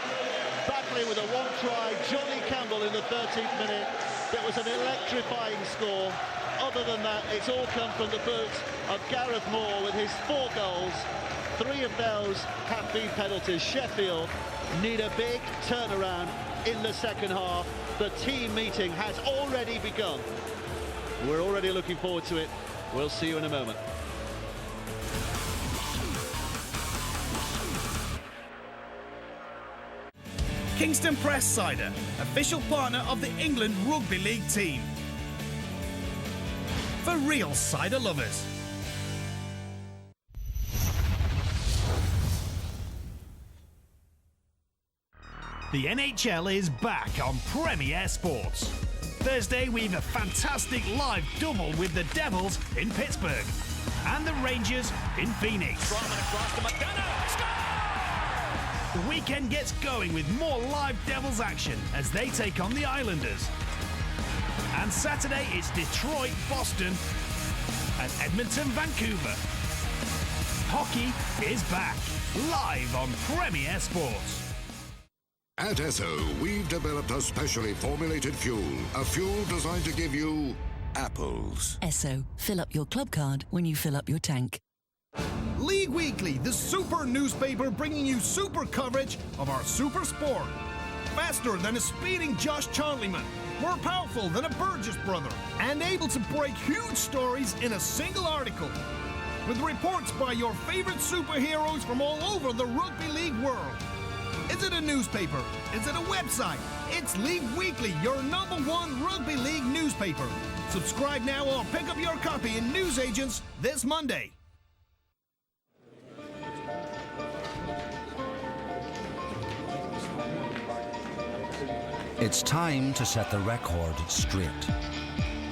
Batley with a one-try, Johnny Campbell in the 13th minute. It was an electrifying score. Other than that, it's all come from the boot of Gareth Moore with his 4 goals. 3 of those have been penalties. Sheffield need a big turnaround in the second half. The team meeting has already begun. We're already looking forward to it. We'll see you in a moment. Kingston Press Cider, official partner of the England Rugby League team. For real cider lovers. The NHL is back on Premier Sports. Thursday we've a fantastic live double with the Devils in Pittsburgh and the Rangers in Phoenix. The weekend gets going with more live Devils action as they take on the Islanders. And Saturday it's Detroit, Boston and Edmonton, Vancouver. Hockey is back, live on Premier Sports. At Esso, we've developed a specially formulated fuel. A fuel designed to give you apples. Esso, fill up your club card when you fill up your tank. League Weekly, the super newspaper bringing you super coverage of our super sport. Faster than a speeding Josh Charlieman, more powerful than a Burgess brother, and able to break huge stories in a single article. With reports by your favorite superheroes from all over the rugby league world. Is it a newspaper? Is it a website? It's League Weekly, your #1 rugby league newspaper. Subscribe now or pick up your copy in newsagents this Monday. It's time to set the record straight.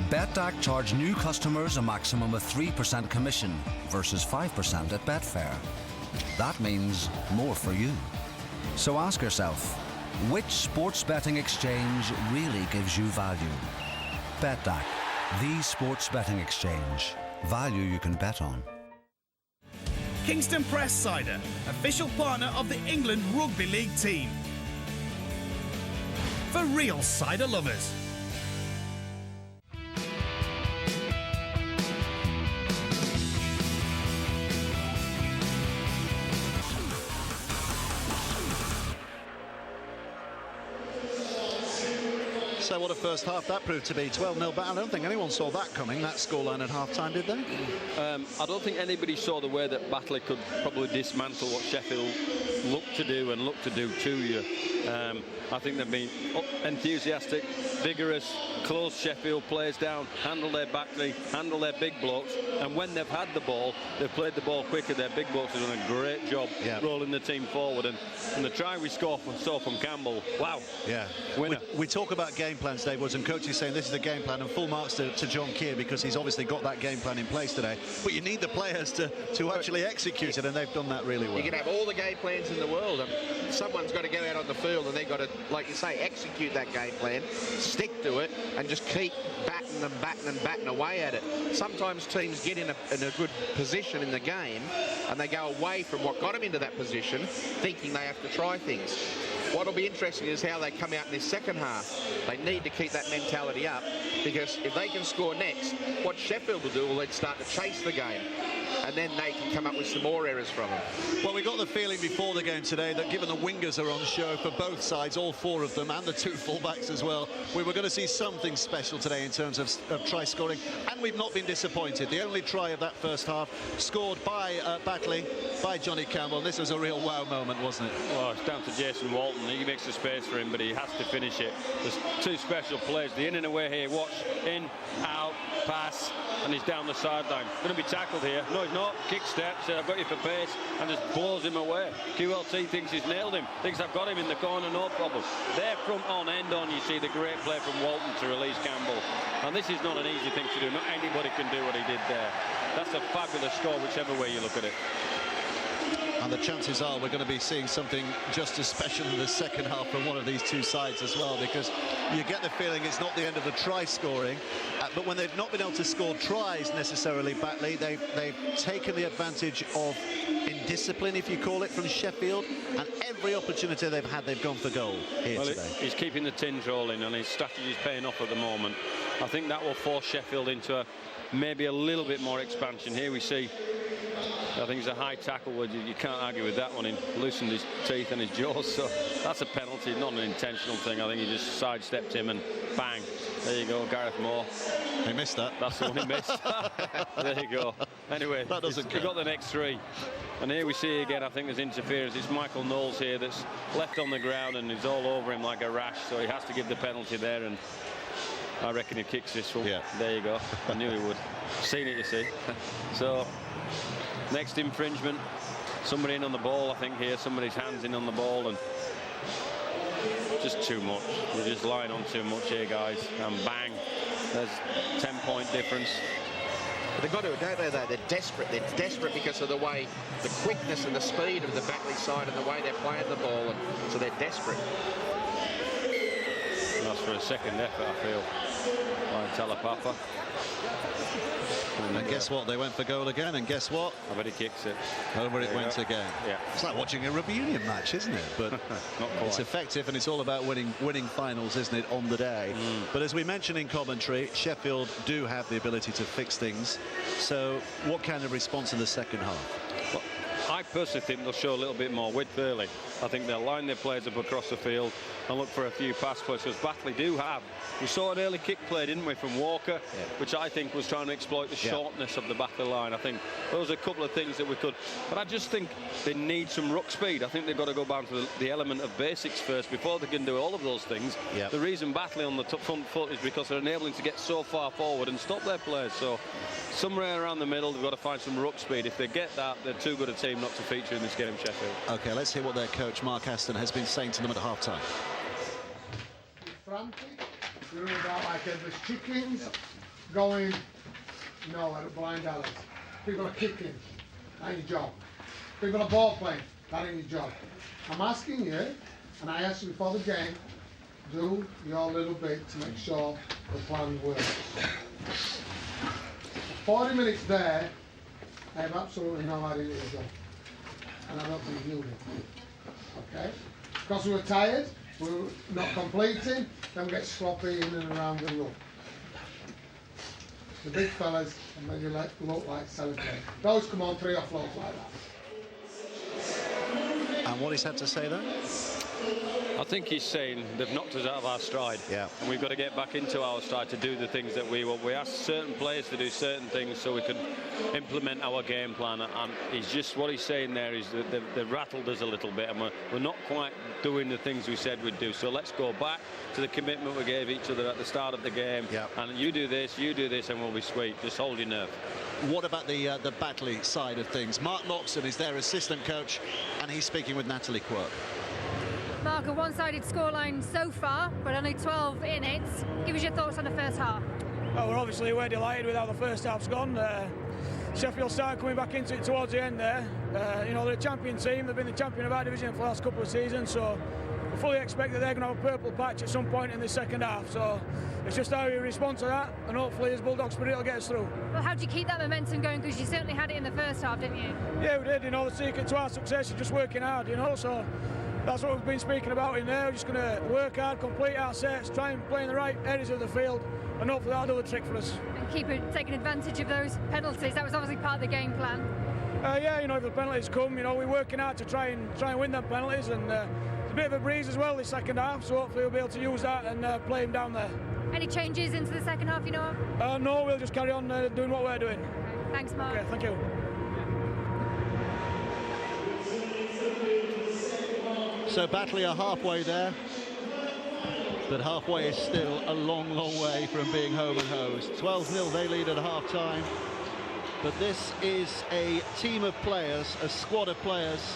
Betdaq charge new customers a maximum of 3% commission versus 5% at Betfair. That means more for you. So ask yourself, which sports betting exchange really gives you value? Betdaq, the sports betting exchange. Value you can bet on. Kingston Press Cider, official partner of the England Rugby League team. For real cider lovers. So what a first half that proved to be. 12-0 battle. I don't think anyone saw that coming, that scoreline at half-time, did they? I don't think anybody saw the way that Batley could probably dismantle what Sheffield looked to do and looked to do to you. I think they've been enthusiastic, vigorous, close Sheffield players down, handle their Batley, handle their big blocks, and when they've had the ball, they've played the ball quicker. Their big blocks have done a great job rolling the team forward, and the try we saw from Campbell, wow. Yeah. Winner. We talk about game plans, Dave Woods, and coach is saying this is the game plan, and full marks to John Keir because he's obviously got that game plan in place today. But you need the players to actually execute it, and they've done that really well. You can have all the game plans in the world, and someone's got to go out on the field and they've got to, like you say, execute that game plan, stick to it, and just keep batting away at it. Sometimes teams get in a good position in the game and they go away from what got them into that position, thinking they have to try things. What'll be interesting is how they come out in this second half. They need to keep that mentality up, because if they can score next, what Sheffield will do will then start to chase the game, and then they can come up with some more errors from them. Well, we got the feeling before the game today that given the wingers are on show for both sides, all 4 of them, and the 2 fullbacks as well, we were going to see something special today in terms of try scoring, and we've not been disappointed. The only try of that first half scored by Batley, by Johnny Campbell, and this was a real wow moment, wasn't it? Well, it's down to Jason Walton. He makes the space for him, but he has to finish it. There's 2 special plays, the in and away here. Watch, in, out, pass, and he's down the sideline. Going to be tackled here. No, he's not. Kick steps, I've got you for pace, and just blows him away. QLT thinks he's nailed him, thinks I've got him in the corner, no problem. There, front on, end on, you see the great play from Walton to release Campbell. And this is not an easy thing to do. Not anybody can do what he did there. That's a fabulous score, whichever way you look at it. And the chances are we're going to be seeing something just as special in the second half from one of these two sides as well, because you get the feeling it's not the end of the try scoring, but when they've not been able to score tries necessarily, Batley, they've taken the advantage of indiscipline, if you call it, from Sheffield, and every opportunity they've had, they've gone for goal here today. He's keeping the tins rolling, and his strategy is paying off at the moment. I think that will force Sheffield into maybe a little bit more expansion. Here we see, I think it's a high tackle where you can't argue with that one. He loosened his teeth and his jaws, so that's a penalty, not an intentional thing. I think he just sidestepped him and bang. There you go, Gareth Moore. He missed that. That's the one he missed. There you go. Anyway, we've got the next three. And here we see again, I think there's interference. It's Michael Knowles here that's left on the ground and he's all over him like a rash, so he has to give the penalty there, and I reckon he kicks this one. Yeah. There you go. I knew he would. Seen it, you see. So, next infringement. Somebody in on the ball, I think here. Somebody's hands in on the ball, and just too much. We're just lying on too much here, guys. And bang. There's 10-point difference. But they've got to, don't they, though? They're desperate. They're desperate because of the way, the quickness and the speed of the Batley side and the way they're playing the ball. And so they're desperate. That's for a second effort, I feel, by Talapapa. And guess what? They went for goal again, and guess what? I bet he kicks it. Over it went again. Yeah. It's like watching a rugby union match, isn't it? But not quite. It's effective, and it's all about winning finals, isn't it, on the day? But as we mentioned in commentary, Sheffield do have the ability to fix things. So what kind of response in the second half? Well, I personally think they'll show a little bit more width early. I think they'll line their players up across the field and look for a few pass plays, because Batley do have. We saw an early kick play, didn't we, from Walker, which I think was trying to exploit the shortness of the Batley line. I think those are a couple of things that we could, but I just think they need some ruck speed. I think they've got to go back to the element of basics first before they can do all of those things. The reason Batley on the front foot is because they're enabling to get so far forward and stop their players. So somewhere around the middle, they've got to find some ruck speed. If they get that, they're too good a team not to feature in this game, Sheffield. Okay, let's hear what their coach Mark Aston has been saying to them at half-time. Frantic, you're about like there's chickens going nowhere at blind alleys. People are kicking, that ain't your job. People are ball playing, that ain't your job. I'm asking you, and I asked you before the game, do your little bit to make sure the plan works. 40 minutes there, I have absolutely no idea what you've done. And I don't think you did. Okay? Because we were tired, we were not completing, then we get sloppy in and around the room. The big fellas, and then you look like celebrate. They always come on 3 offloads like that. And what he's had to say there? I think he's saying they've knocked us out of our stride. And we've got to get back into our stride to do the things that we want. We ask certain players to do certain things so we can implement our game plan. And he's just, what he's saying there is that they've rattled us a little bit, and we're not quite doing the things we said we'd do. So let's go back to the commitment we gave each other at the start of the game. And you do this, and we'll be sweet. Just hold your nerve. What about the Batley side of things? Mark Loxton is their assistant coach, and he's speaking with Natalie Quirk. Mark, a one-sided scoreline so far, but only 12 in it. Give us your thoughts on the first half. Well, we're delighted with how the first half's gone. Sheffield started coming back into it towards the end there. They're a champion team. They've been the champion of our division for the last couple of seasons, so we fully expect that they're going to have a purple patch at some point in the second half. So it's just how we respond to that, and hopefully his Bulldog spirit will get us through. Well, how do you keep that momentum going? Because you certainly had it in the first half, didn't you? Yeah, we did. The secret to our success is just working hard, so that's what we've been speaking about in there. We're just going to work hard, complete our sets, try and play in the right areas of the field, and hopefully that'll do the trick for us. And keep taking advantage of those penalties. That was obviously part of the game plan. If the penalties come, we're working hard to try and win them penalties, and it's a bit of a breeze as well this second half, so hopefully we'll be able to use that and play him down there. Any changes into the second half, No, we'll just carry on doing what we're doing. Okay. Thanks, Mark. Okay, thank you. So Batley are halfway there. but halfway is still a long, long way from being home and hosed. 12-0 they lead at half-time. But this is a team of players, a squad of players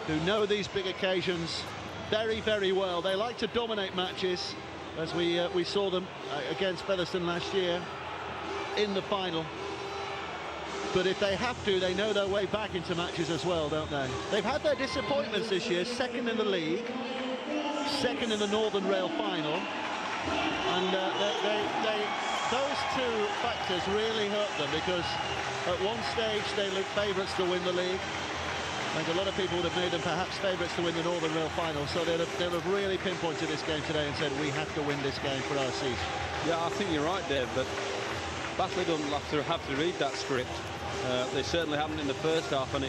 who know these big occasions very, very well. They like to dominate matches, as we saw them against Featherstone last year in the final. But if they have to, they know their way back into matches as well, don't they? They've had their disappointments this year, second in the league, second in the Northern Rail final, and those two factors really hurt them, because at one stage they looked favourites to win the league, and a lot of people would have made them perhaps favourites to win the Northern Rail final, so they'll have really pinpointed this game today and said, we have to win this game for our seat. Yeah, I think you're right, Dave, but Batley don't have to read that script. They certainly haven't in the first half, and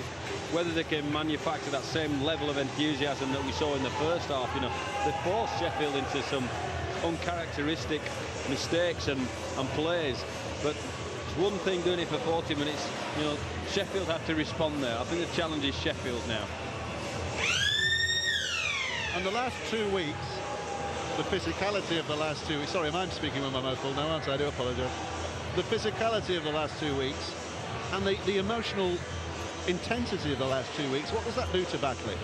whether they can manufacture that same level of enthusiasm that we saw in the first half, you know, they forced Sheffield into some uncharacteristic mistakes and plays. But it's one thing doing it for 40 minutes. You know, Sheffield have to respond there. I think the challenge is Sheffield now. And the last 2 weeks, the physicality of the last 2 weeks. Sorry, I'm speaking with my mouth full now, aren't I? I do apologise. The physicality of the last 2 weeks and the emotional intensity of the last 2 weeks, what does that do to Batley?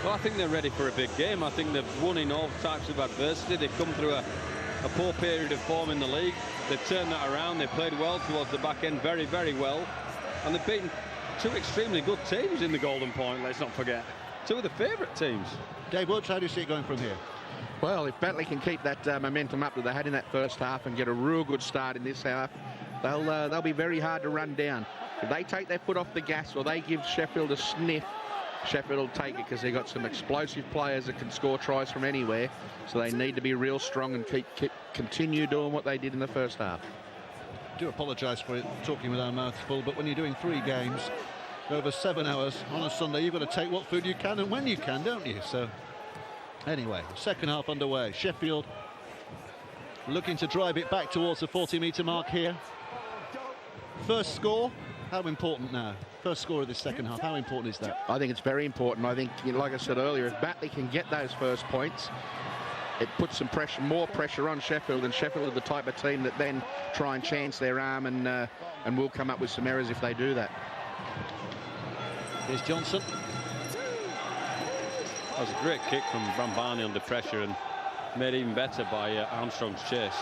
Well, I think they're ready for a big game. I think they've won in all types of adversity. They've come through a poor period of form in the league. They've turned that around. They played well towards the back end, very, very well. And they've beaten two extremely good teams in the Golden Point, let's not forget. Two of the favourite teams. Dave Woods, how do you see it going from here? Well, if Batley can keep that momentum up that they had in that first half and get a real good start in this half, they'll be very hard to run down. If they take their foot off the gas or they give Sheffield a sniff, Sheffield will take it, because they've got some explosive players that can score tries from anywhere. So they need to be real strong and continue doing what they did in the first half. I do apologise for talking with our mouths full, but when you're doing 3 games over 7 hours on a Sunday, you've got to take what food you can and when you can, don't you? So anyway, second half underway. Sheffield looking to drive it back towards the 40-metre mark here. First score, how important now? First score of this second half, how important is that? I think it's very important. I think, like I said earlier, if Batley can get those first points, it puts some pressure, more pressure on Sheffield, and Sheffield are the type of team that then try and chance their arm and will come up with some errors if they do that. Here's Johnson. That was a great kick from Brambani under pressure, and made even better by Armstrong's chase.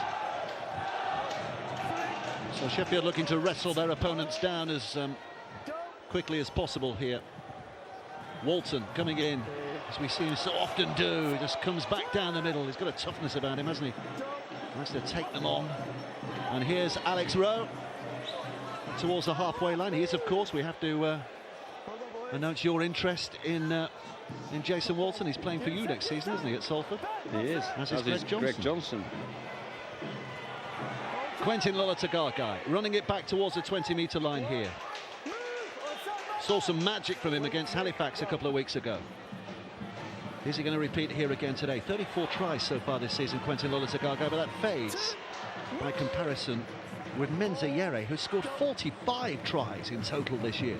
So Sheffield looking to wrestle their opponents down as quickly as possible here. Walton coming in, as we see him so often do. He just comes back down the middle. He's got a toughness about him, hasn't he? Nice to take them on. And here's Alex Rowe towards the halfway line. He is, of course, we have to announce your interest in Jason Walton. He's playing for you next season, isn't he, at Salford? He is. As is Greg Johnson. Quentin Lolatagagai running it back towards the 20-metre line here. Saw some magic from him against Halifax a couple of weeks ago. Is he going to repeat here again today? 34 tries so far this season, Quentin Lolatagagai, but that fades by comparison with Menzayere, who scored 45 tries in total this year.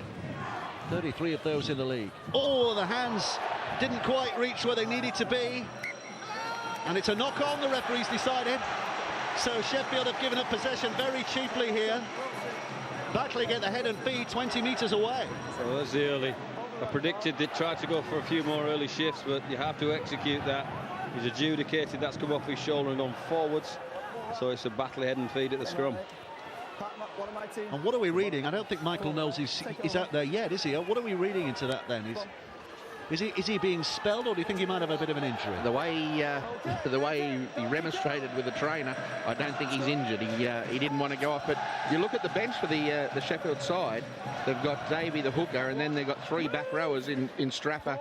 33 of those in the league. Oh, the hands didn't quite reach where they needed to be. And it's a knock-on, the referee's decided. So Sheffield have given up possession very cheaply here. Batley get the head and feet 20 metres away. Well, that's the early. I predicted they'd try to go for a few more early shifts, but you have to execute that. He's adjudicated, that's come off his shoulder and gone forwards. So it's a Batley head and feet at the scrum. And what are we reading? I don't think Michael Knowles is out there yet, is he? What are we reading into that then? Is he being spelled, or do you think he might have a bit of an injury? The way he remonstrated with the trainer, I don't think he's injured. He didn't want to go off. But you look at the bench for the Sheffield side. They've got Davey the hooker, and then they've got 3 back rowers in Strapper,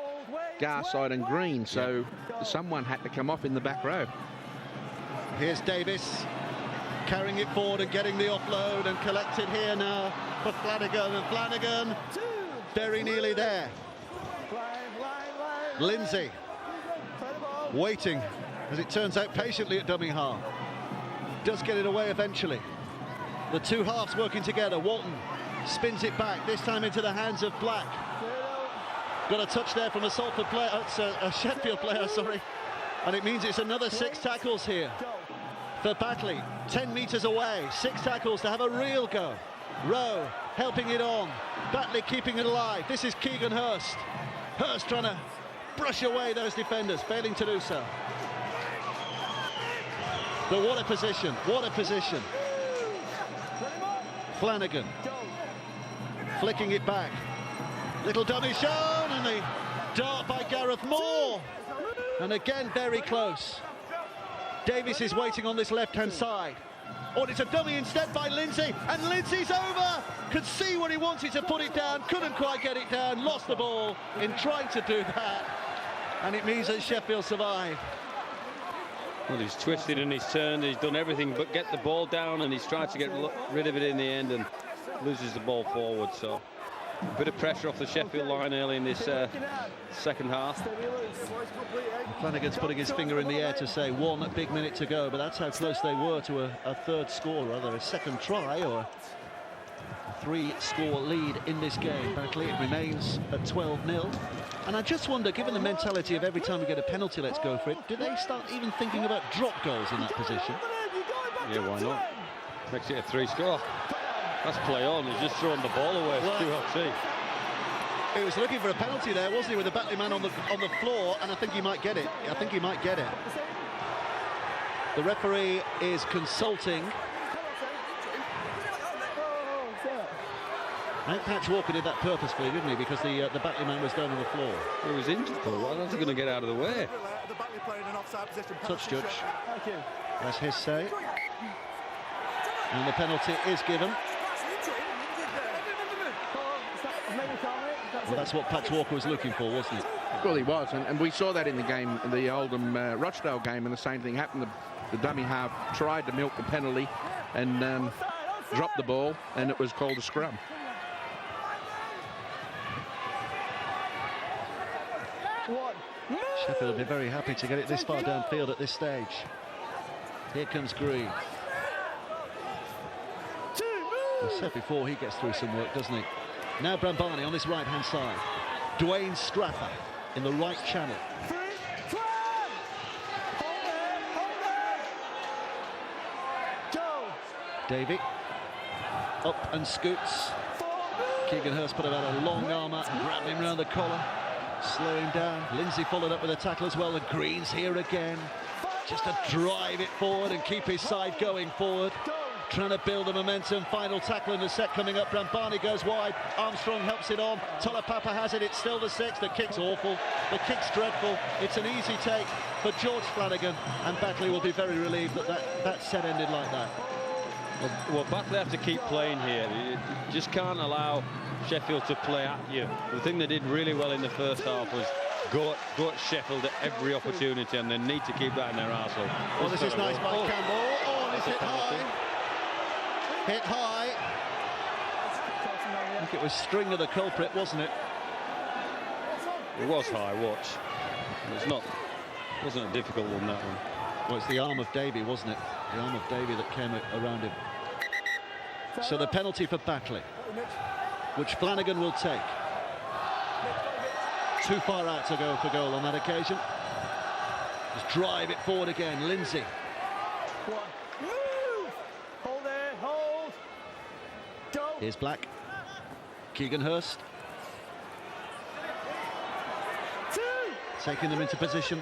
Garside and Green. So someone had to come off in the back row. Here's Davis carrying it forward and getting the offload, and collected here now for Flanagan. And Flanagan very nearly there. Lindsay waiting, as it turns out, patiently at dummy half. Does get it away eventually. The two halves working together. Walton spins it back, this time into the hands of Black. Got a touch there from a Salford player, a Sheffield player, sorry. And it means it's another 6 tackles here for Batley. 10 metres away, 6 tackles to have a real go. Rowe helping it on. Batley keeping it alive. This is Keegan Hurst. Hurst trying to brush away those defenders, failing to do so. But what a position, what a position. Flanagan flicking it back. Little dummy shown, and the dart by Gareth Moore. And again, very close. Davies is waiting on this left-hand side. Oh, it's a dummy instead by Lindsay, and Lindsay's over! Could see what he wanted to put it down, couldn't quite get it down, lost the ball in trying to do that. And it means that Sheffield survive. Well, he's twisted and he's turned, he's done everything but get the ball down, and he's tried to get rid of it in the end and loses the ball forward. So a bit of pressure off the Sheffield line early in this second half. Flanagan's putting his finger in the air to say 1 big minute to go, but that's how close they were to a third score, rather a second try or a 3-score lead in this game. Batley, it remains at 12-0. And I just wonder, given the mentality of every time we get a penalty, let's go for it, do they start even thinking about drop goals in that position? Yeah, why not? Makes it a 3-score. That's play on, he's just throwing the ball away. Well, he was looking for a penalty there, wasn't he, with the Batley man on the floor, and I think he might get it. I think he might get it. The referee is consulting. I think Patch Walker did that purposefully, didn't he? Because the Batley man was down on the floor. He was injured, though. Why was he going to get out of the way? Touch judge. That's his say. And the penalty is given. Well, that's what Patch Walker was looking for, wasn't it? Well, he was, and we saw that in the game, in the Oldham Rochdale game, and the same thing happened. The dummy half tried to milk the penalty and dropped the ball, and it was called a scrum. Sheffield will be very happy to get it this far downfield at this stage. Here comes Green. I said before, he gets through some work, doesn't he? Now Brambani on this right-hand side. Dwayne Straffer in the right channel. Davey up and scoots. Keegan Hurst put about a long arm out and grabbed him round the collar. Slow him down. Lindsay followed up with a tackle as well. The Green's here again. Just to drive it forward and keep his side going forward. Trying to build the momentum. Final tackle in the set coming up. Brambani goes wide. Armstrong helps it on. Tolapapa has it. It's still the 6. The kick's awful. The kick's dreadful. It's an easy take for George Flanagan. And Batley will be very relieved that set ended like that. Well, Batley have to keep playing here. You just can't allow Sheffield to play at you. The thing they did really well in the first half was go at Sheffield at every opportunity, and they need to keep that in their arsenal. Oh, this is nice by Campbell. Oh, and it's hit high. Hit high. I think it was Stringer the culprit, wasn't it? It was high, watch. Wasn't a difficult one, that one. Well, it's the arm of Davey, wasn't it? The arm of Davey that came around him. So the penalty for Batley, which Flanagan will take. Too far out to go for goal on that occasion. Just drive it forward again. Lindsay. Hold there, hold. Go. Here's Black. Keegan Hurst. Taking them into position.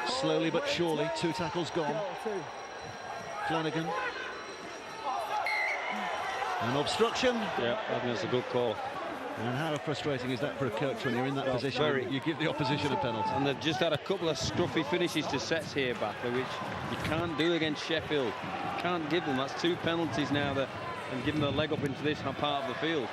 Slowly but surely. 2 tackles gone. Flanagan. An obstruction. Yeah, I think that's a good call. And how frustrating is that for a coach when you're in that position? You give the opposition a penalty. And they've just had a couple of scruffy finishes to sets here, Batley, which you can't do against Sheffield. You can't give them. That's 2 penalties now and give them a leg up into this part of the field.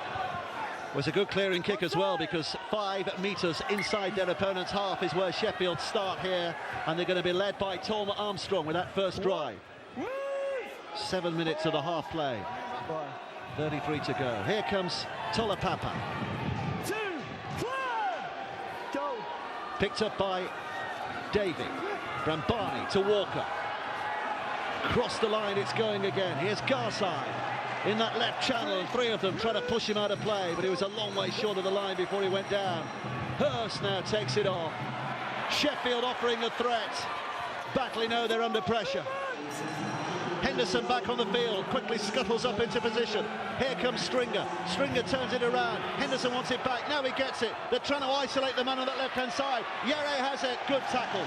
Well, it's a good clearing kick as well, because 5 metres inside their opponent's half is where Sheffield start here, and they're going to be led by Tom Armstrong with that first drive. 7 minutes of the half play. 33 to go. Here comes Tolapapa. Picked up by Davey. Brambani to Walker. Cross the line, it's going again. Here's Garside in that left channel, and 3 of them trying to push him out of play, but he was a long way short of the line before he went down. Hurst now takes it on. Sheffield offering a threat. Batley know they're under pressure. Henderson back on the field, quickly scuttles up into position. Here comes Stringer. Stringer turns it around. Henderson wants it back. Now he gets it. They're trying to isolate the man on that left-hand side. Yere has it. Good tackle.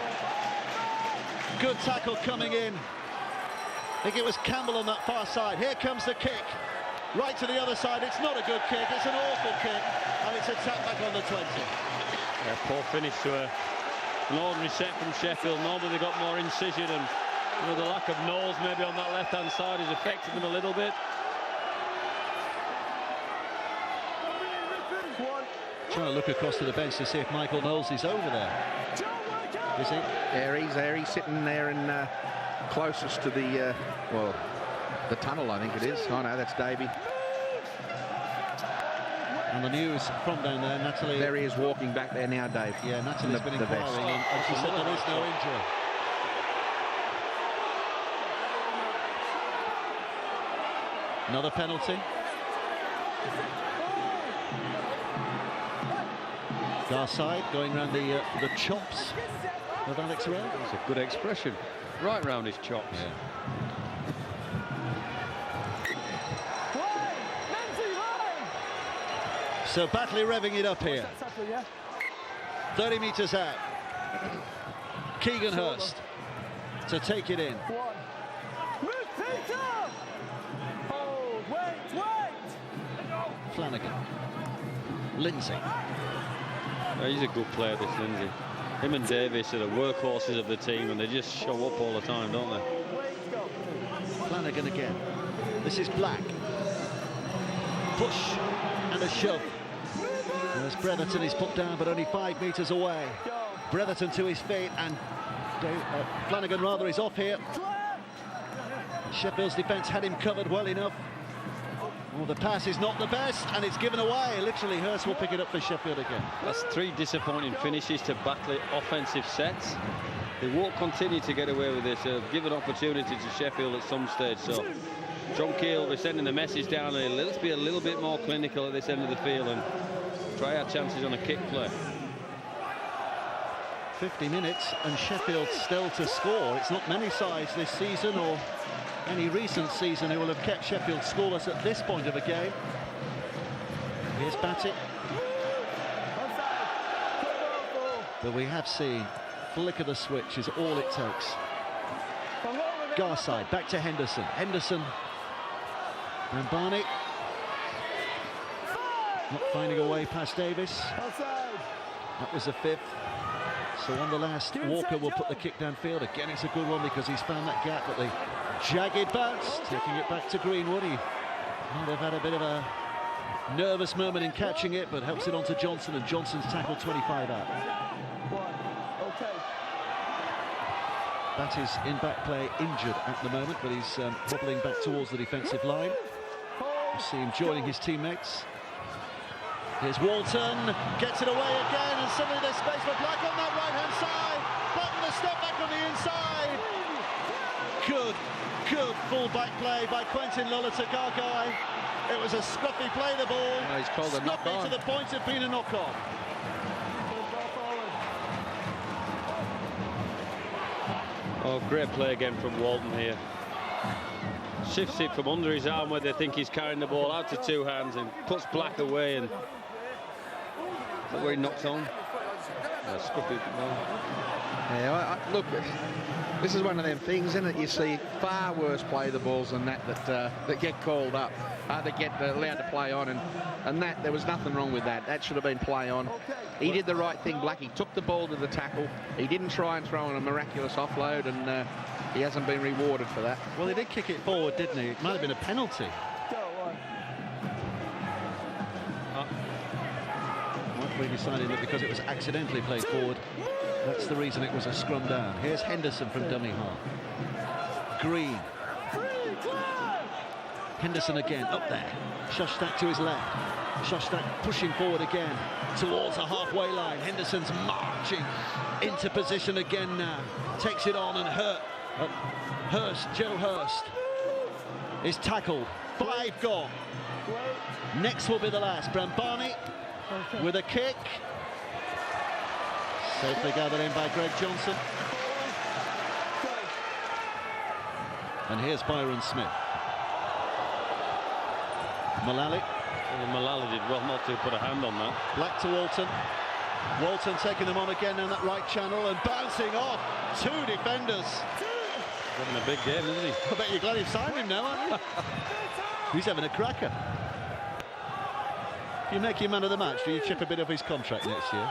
Good tackle coming in. I think it was Campbell on that far side. Here comes the kick. Right to the other side. It's not a good kick. It's an awful kick. And it's a tap back on the 20. Yeah, poor finish to an ordinary set from Sheffield. Normally they got more incision, and the lack of nose maybe on that left-hand side has affected them a little bit. Trying to look across to the bench to see if Michael Knowles is over there. Is he? Yeah, he's there. He's sitting there in closest to the, well, the tunnel, I think it is. Oh, no, that's Davey. And the news from down there, Natalie... There he is walking back there now, Dave. Yeah, Natalie's been inquiring, and she said there is no injury. Another penalty. Garside going round the chops of Alex Rowe. That's a good expression. Right round his chops. Yeah. So Batley revving it up here. 30 metres out. Keegan Hurst to take it in. Flanagan. Lindsay. He's a good player, this Lindsay. Him and Davis are the workhorses of the team, and they just show up all the time, don't they? Flanagan again. This is Black. Push and a shove. As Bretherton is put down, but only 5 metres away. Bretherton to his feet, and Flanagan rather is off here. Sheffield's defence had him covered well enough. Well, the pass is not the best, and it's given away. Literally, Hurst will pick it up for Sheffield again. That's 3 disappointing finishes to Batley offensive sets. They won't continue to get away with this. Give an opportunity to Sheffield at some stage. So John Keel will be sending the message down, and let's be a little bit more clinical at this end of the field and try our chances on a kick play. 50 minutes, and Sheffield still to score. It's not many sides this season or any recent season who will have kept Sheffield scoreless at this point of a game. Here's Batty. But we have seen flick of the switch is all it takes. Garside back to Henderson. Henderson and Barney not finding a way past Davis. That was the 5th. So on the last, Walker will put the kick downfield. Again, it's a good one because he's found that gap, but the jagged bounce, taking it back to Greenwood. He might have had a bit of a nervous moment in catching it, but helps it on to Johnson, and Johnson's tackled 25 out. Batty's in back play, injured at the moment, but he's wobbling back towards the defensive line. You see him joining his teammates. Here's Walton, gets it away again, and suddenly there's space for Black on that right-hand side. Black with a step back on the inside. Good full-back play by Quentin Lolita-Gargai. It was a scruffy play, the ball. He's called a knock-on. To the point of being a knock-on. Oh, great play again from Walton here. Shifts it from under his arm where they think he's carrying the ball out to 2 hands and puts Black away, and that's where he knocks on. Scruffy. Yeah, look, this is one of them things, isn't it? You see far worse play the balls than that get called up, that get allowed to play on, and that there was nothing wrong with that. That should have been play on. He did the right thing, Black. He took the ball to the tackle. He didn't try and throw in a miraculous offload, and he hasn't been rewarded for that. Well, he did kick it forward, didn't he? It might have been a penalty. We decided that because it was accidentally played forward, that's the reason it was a scrum down. Here's Henderson from dummy half. Green. Henderson again, up there. Shostak to his left. Shostak pushing forward again towards the halfway line. Henderson's marching into position again now. Takes it on, and Joe Hurst is tackled. 5 gone. Next will be the last. Brambani with a kick. Safely gathered in by Greg Johnson. And here's Byron Smith. Mullally. Well, Mullally did well not to put a hand on that. Black to Walton. Walton taking them on again down that right channel and bouncing off 2 defenders. Having a big game, isn't he? I bet you're glad you've signed him now, aren't you? He's having a cracker. If you make him man of the match, do you chip a bit of his contract next year?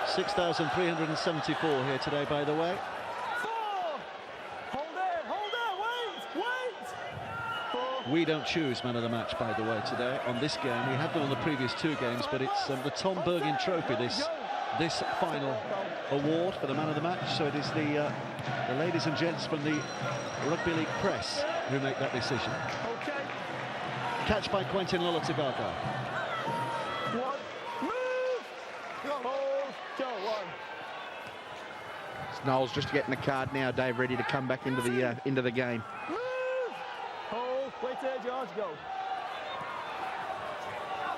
6,374 here today, by the way. We don't choose man of the match, by the way, today on this game. We have done on the previous 2 games, but it's the Tom Bergin Trophy, this final award for the man of the match. So it is the ladies and gents from the Rugby League press who make that decision. Catch by Quentin Lolatagaga. Knowles just getting the card now, Dave, ready to come back into the game. Hold, wait there, George, go.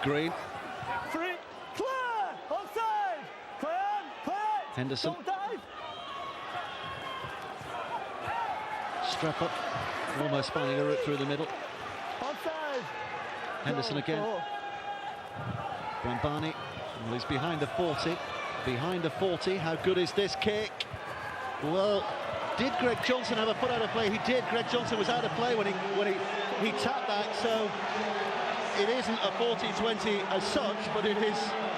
Green. Free, clear, onside, clear. Henderson. Don't dive. Strap up, almost finding a route through the middle. Onside. Henderson again. Brambani, well, he's behind the 40. Behind the 40, how good is this kick? Well, did Greg Johnson have a foot out of play? He did. Greg Johnson was out of play when he tapped that, so it isn't a 40-20 as such, but it is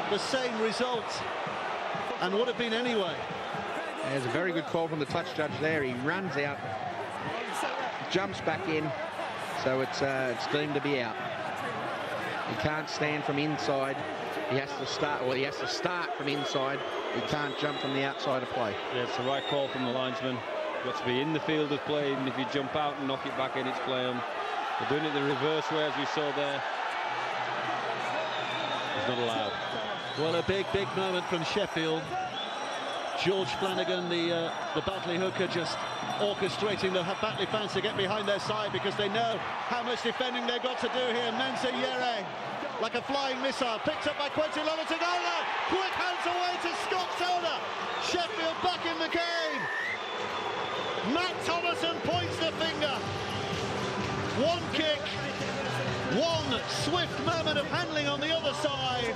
the same result, and would have been anyway. There's a very good call from the touch judge there. He runs out, jumps back in, so it's deemed to be out. He can't stand from inside. He has to start from inside. He can't jump from the outside of play. Yeah, it's the right call from the linesman. You've got to be in the field of play, even if you jump out and knock it back in, it's play on. They're doing it the reverse way, as we saw there. It's not allowed. Well, a big moment from Sheffield. George Flanagan, the Batley hooker, just orchestrating the Batley fans to get behind their side because they know how much defending they've got to do here. Mensah Yere, like a flying missile, picked up by Quentin Lolatagaga. Quick hands away to Scott Soda. Sheffield back in the game. Matt Thomason points the finger. One kick, one swift moment of handling on the other side,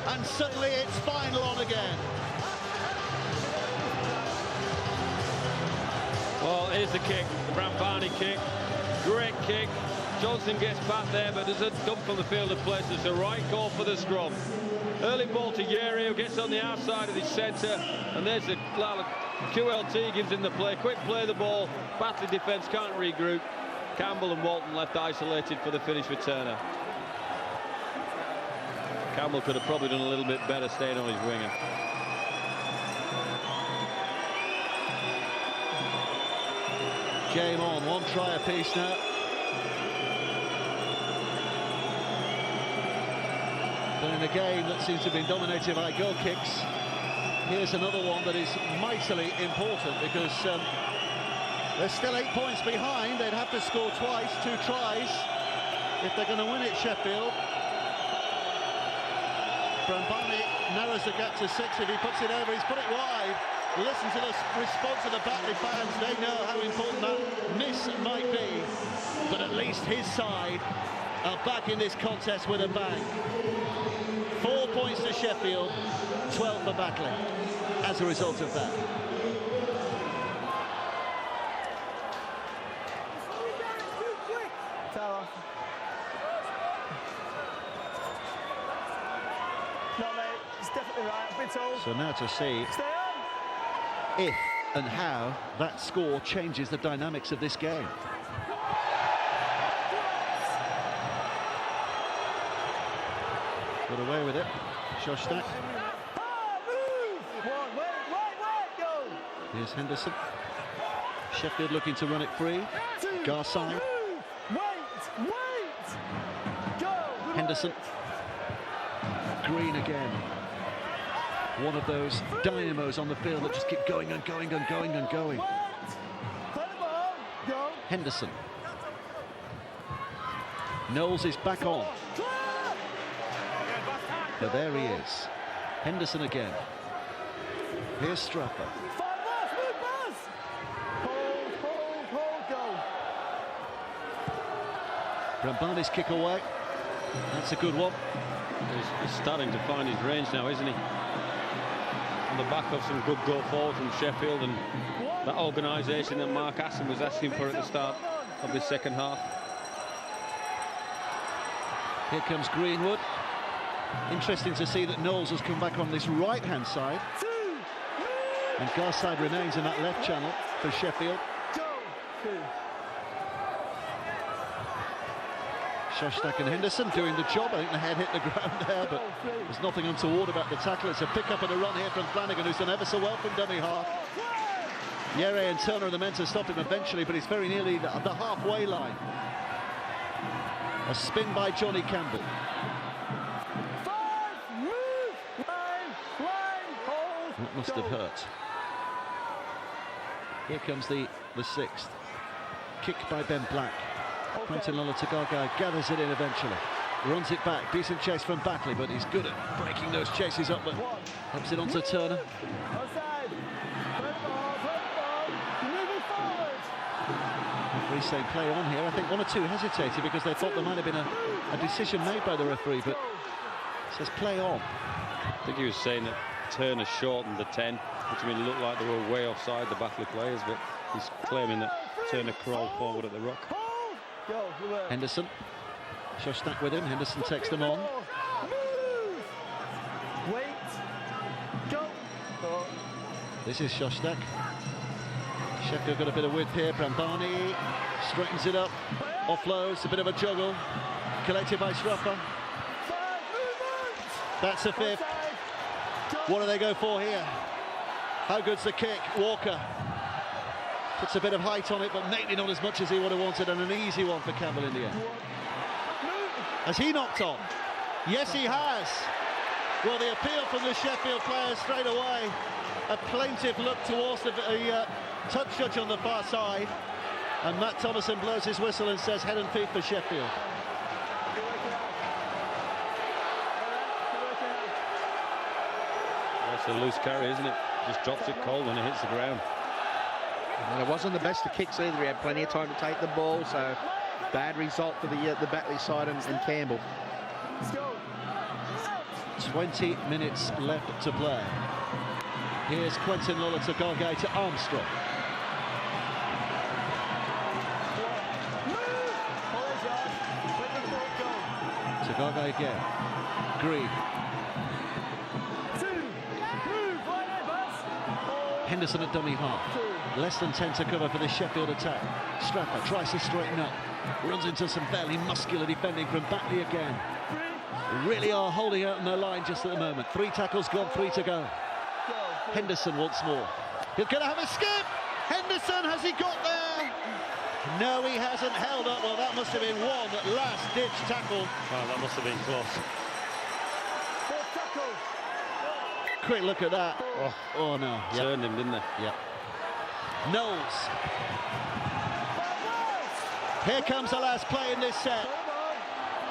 and suddenly it's final on again. Well, here's the kick, the Brambani kick. Great kick. Johnson gets back there, but there's a dump from the field of play. So it's a right call for the scrum. Early ball to Yeri, who gets on the outside of his centre, and there's the QLT gives him the play. Quick play the ball. Batley defence can't regroup. Campbell and Walton left isolated for the finish for Turner. Campbell could have probably done a little bit better staying on his winger. Game on, one try apiece now. But in a game that seems to have been dominated by goal kicks, here's another one that is mightily important because they're still 8 points behind. They'd have to score twice, 2 tries, if they're going to win it, Sheffield. Brambani narrows the gap to 6. If he puts it over, he's put it wide. Listen to the response of the Batley fans. They know how important that miss might be. But at least his side are back in this contest with a bang. 4 points to Sheffield, 12 for Batley as a result of that. No, mate, it's definitely right. I've been told. So now to see if and how that score changes the dynamics of this game. Got away with it, Shostak. Go. Here's Henderson. Sheffield looking to run it free. Garside. Wait. Go. Henderson. Green again. One of those dynamos on the field that just keep going and going and going and going. Henderson. Knowles is back on. But there he is. Henderson again. Here's Strapper. Brambani's kick away. That's a good one. He's starting to find his range now, isn't he? On the back of some good go forward from Sheffield and that organisation that Mark Aston was asking for at the start of the second half. Here comes Greenwood. Interesting to see that Knowles has come back on this right-hand side. And Garside remains in that left channel for Sheffield. Shostak and Henderson doing the job. I think the head hit the ground there, but there's nothing untoward about the tackle. It's a pick-up and a run here from Flanagan, who's done ever so well from dummy half. Yere and Turner are the men to stop him eventually, but he's very nearly the halfway line. A spin by Johnny Campbell. That must have hurt. Here comes the sixth. Kick by Ben Black. Quentin Lola-Tagaga gathers it in eventually. Runs it back. Decent chase from Batley, but he's good at breaking those chases up, but helps it onto Turner. Referee saying play on here. I think one or two hesitated because they thought there might have been a decision made by the referee, but it says play on. I think he was saying that Turner shortened the 10, which made it look like they were way offside, the Batley players, but he's claiming that Turner crawled forward at the ruck. Henderson. Shostak with him. Henderson takes them on. This is Shostak. Sheffield got a bit of width here. Brambani straightens it up. Offloads. A bit of a juggle. Collected by Strapper. That's a fifth. What do they go for here? How good's the kick? Walker puts a bit of height on it, but maybe not as much as he would have wanted, and an easy one for Campbell in the end. Has he knocked on? Yes, he has. Well, the appeal from the Sheffield players straight away. A plaintive look towards the touch judge on the far side, and Matt Thomason blows his whistle and says head and feet for Sheffield. That's a loose carry, isn't it? Just drops it cold when it hits the ground. And it wasn't the best of kicks either. He had plenty of time to take the ball, so bad result for the Batley side and Campbell. 20 minutes left to play. Here's Quentin Lola-Tagaga to Armstrong. Tagaga again. Green. Henderson at dummy half. Less than 10 to cover for the Sheffield attack. Strapper tries to straighten up. Runs into some fairly muscular defending from Batley again. They really are holding out on their line just at the moment. 3 tackles gone, 3 to go. Henderson once more. He's going to have a skip. Henderson, has he got there? No, he hasn't held up. Well, that must have been one last-ditch tackle. Wow, that must have been close. Quick look at that. Oh no. Turned him, didn't they? Yeah. Knowles. Here comes the last play in this set.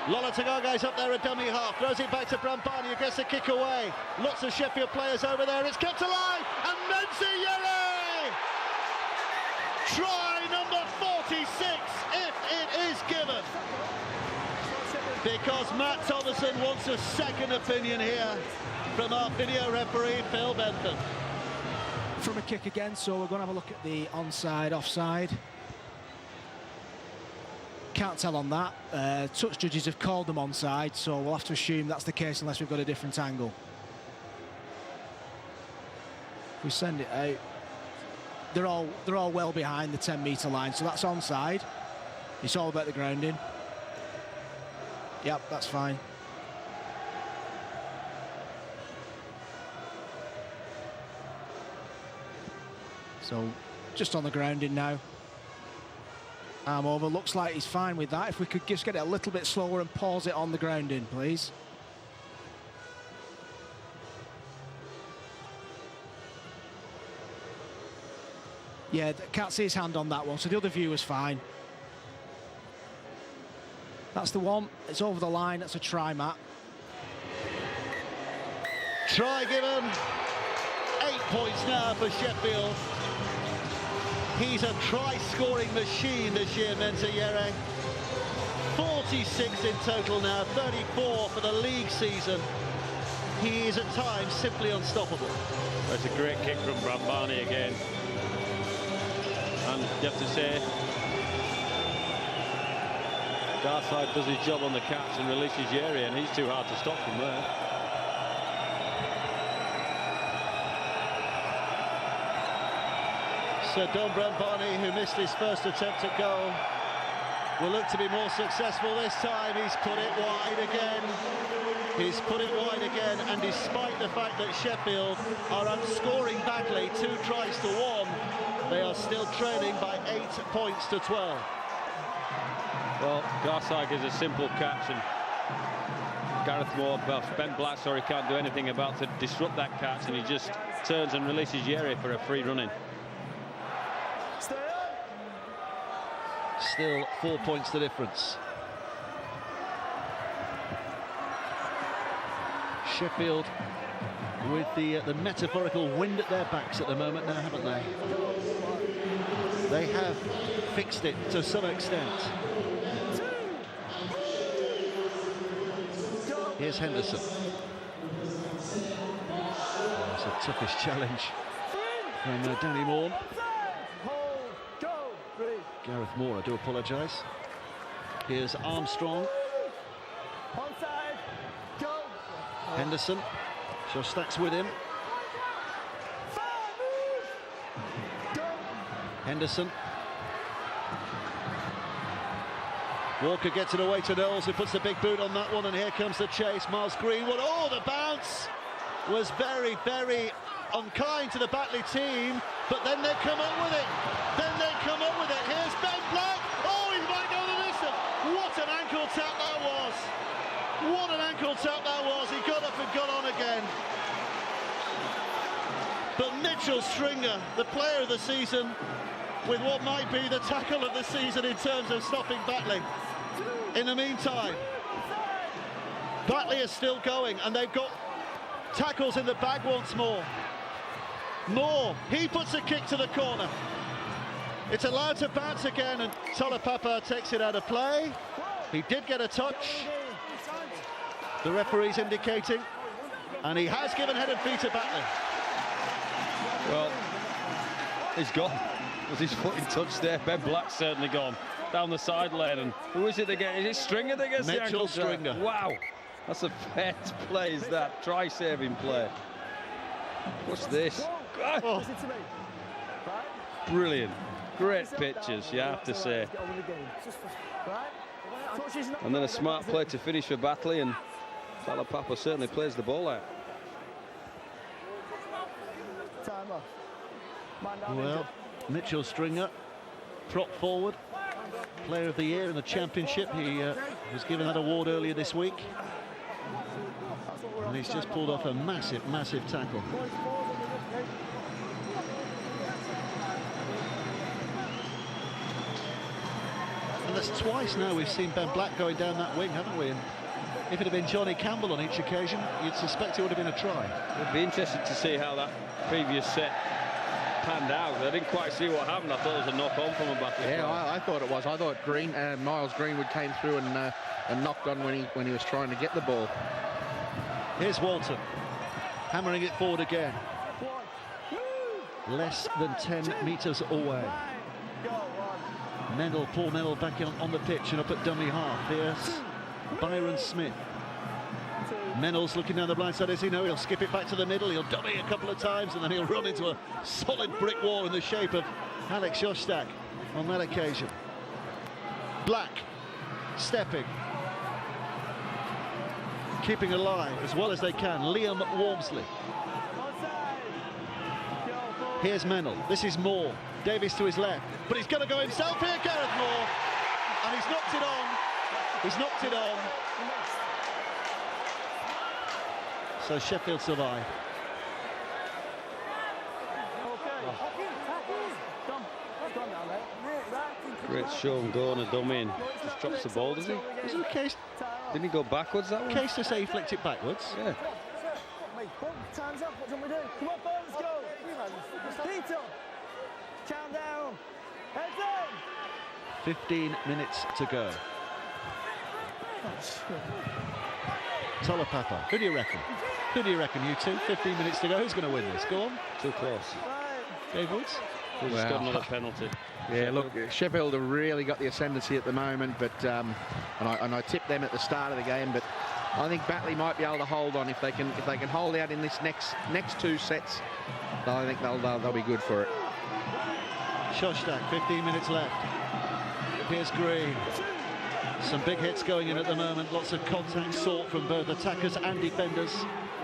Lola-Tagaga's up there at dummy half. Throws it back to Brambani, who gets a kick away. Lots of Sheffield players over there. It's kept alive. And Menzi Yere! Try number 46, if it is given. Because Matt Thomason wants a second opinion here from our video referee, Phil Bentham. From a kick again, so we're going to have a look at the onside, offside. Can't tell on that. Touch judges have called them onside, so we'll have to assume that's the case unless we've got a different angle. If we send it out, they're all well behind the 10-metre line, so that's onside. It's all about the grounding. Yep, that's fine. So just on the grounding now. Arm over, looks like he's fine with that. If we could just get it a little bit slower and pause it on the grounding, please. Yeah, can't see his hand on that one, so the other view was fine. That's the one, it's over the line, that's a try, Matt. Try given. 8 points now for Sheffield. He's a try-scoring machine this year, Menziere. 46 in total now, 34 for the league season. He is at times simply unstoppable. That's a great kick from Brambani again. And you have to say, Garside does his job on the catch and releases Yeri, and he's too hard to stop from there. So Don Brambani, who missed his first attempt at goal, will look to be more successful this time. He's put it wide again. He's put it wide again, and despite the fact that Sheffield are outscoring Batley 2 tries to 1, they are still trailing by 8 points to 12. Well, Garside is a simple catch, and Gareth Moore, Ben Black, sorry, can't do anything about to disrupt that catch, and he just turns and releases Yeri for a free run-in. Still 4 points the difference. Sheffield with the metaphorical wind at their backs at the moment now, haven't they? They have fixed it to some extent. Here's Henderson. That's the toughest challenge from Danny Moore. Gareth Moore, I do apologise. Here's Armstrong. Henderson. Shostak's with him. Henderson. Walker gets it away to Knowles, who puts the big boot on that one, and here comes the chase. Miles Greenwood. Oh, the bounce was very, very unkind to the Batley team, but then they come up with it. Here's Ben Black. Oh, he might go the distance. What an ankle tap that was. He got up and got on again. But Mitchell Stringer, the player of the season, with what might be the tackle of the season in terms of stopping Batley. In the meantime, Batley is still going, and they've got tackles in the bag once more. Moore, he puts a kick to the corner. It's allowed to bounce again, and Tolapapa takes it out of play. He did get a touch, the referee's indicating, and he has given head and feet to Batley. Well, he's gone. Was his foot in touch there? Ben Black's certainly gone down the side lane. And who is it again? Is it Stringer that gets the ankle? Stringer. Wow, that's a fair play, is that? Try-saving play. What's this? Oh. Brilliant. Great pictures, you have to say. And then a smart play to finish for Batley, and Talapapa certainly plays the ball out. Well, Mitchell Stringer, prop forward, player of the year in the championship. He was given that award earlier this week, and he's just pulled off a massive, massive tackle. And that's twice now we've seen Ben Black going down that wing, haven't we? And if it had been Johnny Campbell on each occasion, you'd suspect it would have been a try. It'd be interesting to see how that previous set panned out. I didn't quite see what happened. I thought it was a knock-on from a Batley. Yeah, I thought it was. I thought Miles Greenwood came through and knocked on when he was trying to get the ball. Here's Walton, hammering it forward again. Less than 10 metres away. Paul Mendel back on the pitch and up at dummy half. Here's Byron Smith. Mennell's looking down the blind side. As he know, he'll skip it back to the middle. He'll dummy a couple of times, and then he'll run into a solid brick wall in the shape of Alex Shostak on that occasion. Black stepping, keeping alive as well as they can. Liam Walmsley. Here's Mennell. This is Moore. Davies to his left, but he's going to go himself here, Gareth Moore, and he's knocked it on. He's knocked it on. So Sheffield survive. Great show and go on a dummy and just drops the ball, does he? Is it a case? Didn't he go backwards that one? Case to say he flicked it backwards. Yeah. Time's up. What do we do? Come on, boys, let's go. Peter, calm down. Heads in. 15 minutes to go. Tolapapa, who do you reckon? Who do you reckon, you two? 15 minutes to go. Who's going to win this? Go on. Too close. Dave Woods? He's got another penalty. Yeah, look, Sheffield have really got the ascendancy at the moment, but and I tipped them at the start of the game, but I think Batley might be able to hold on if they can hold out in this next two sets. I think they'll be good for it. Shostak, 15 minutes left. Here's Green. Some big hits going in at the moment. Lots of contact sought from both attackers and defenders.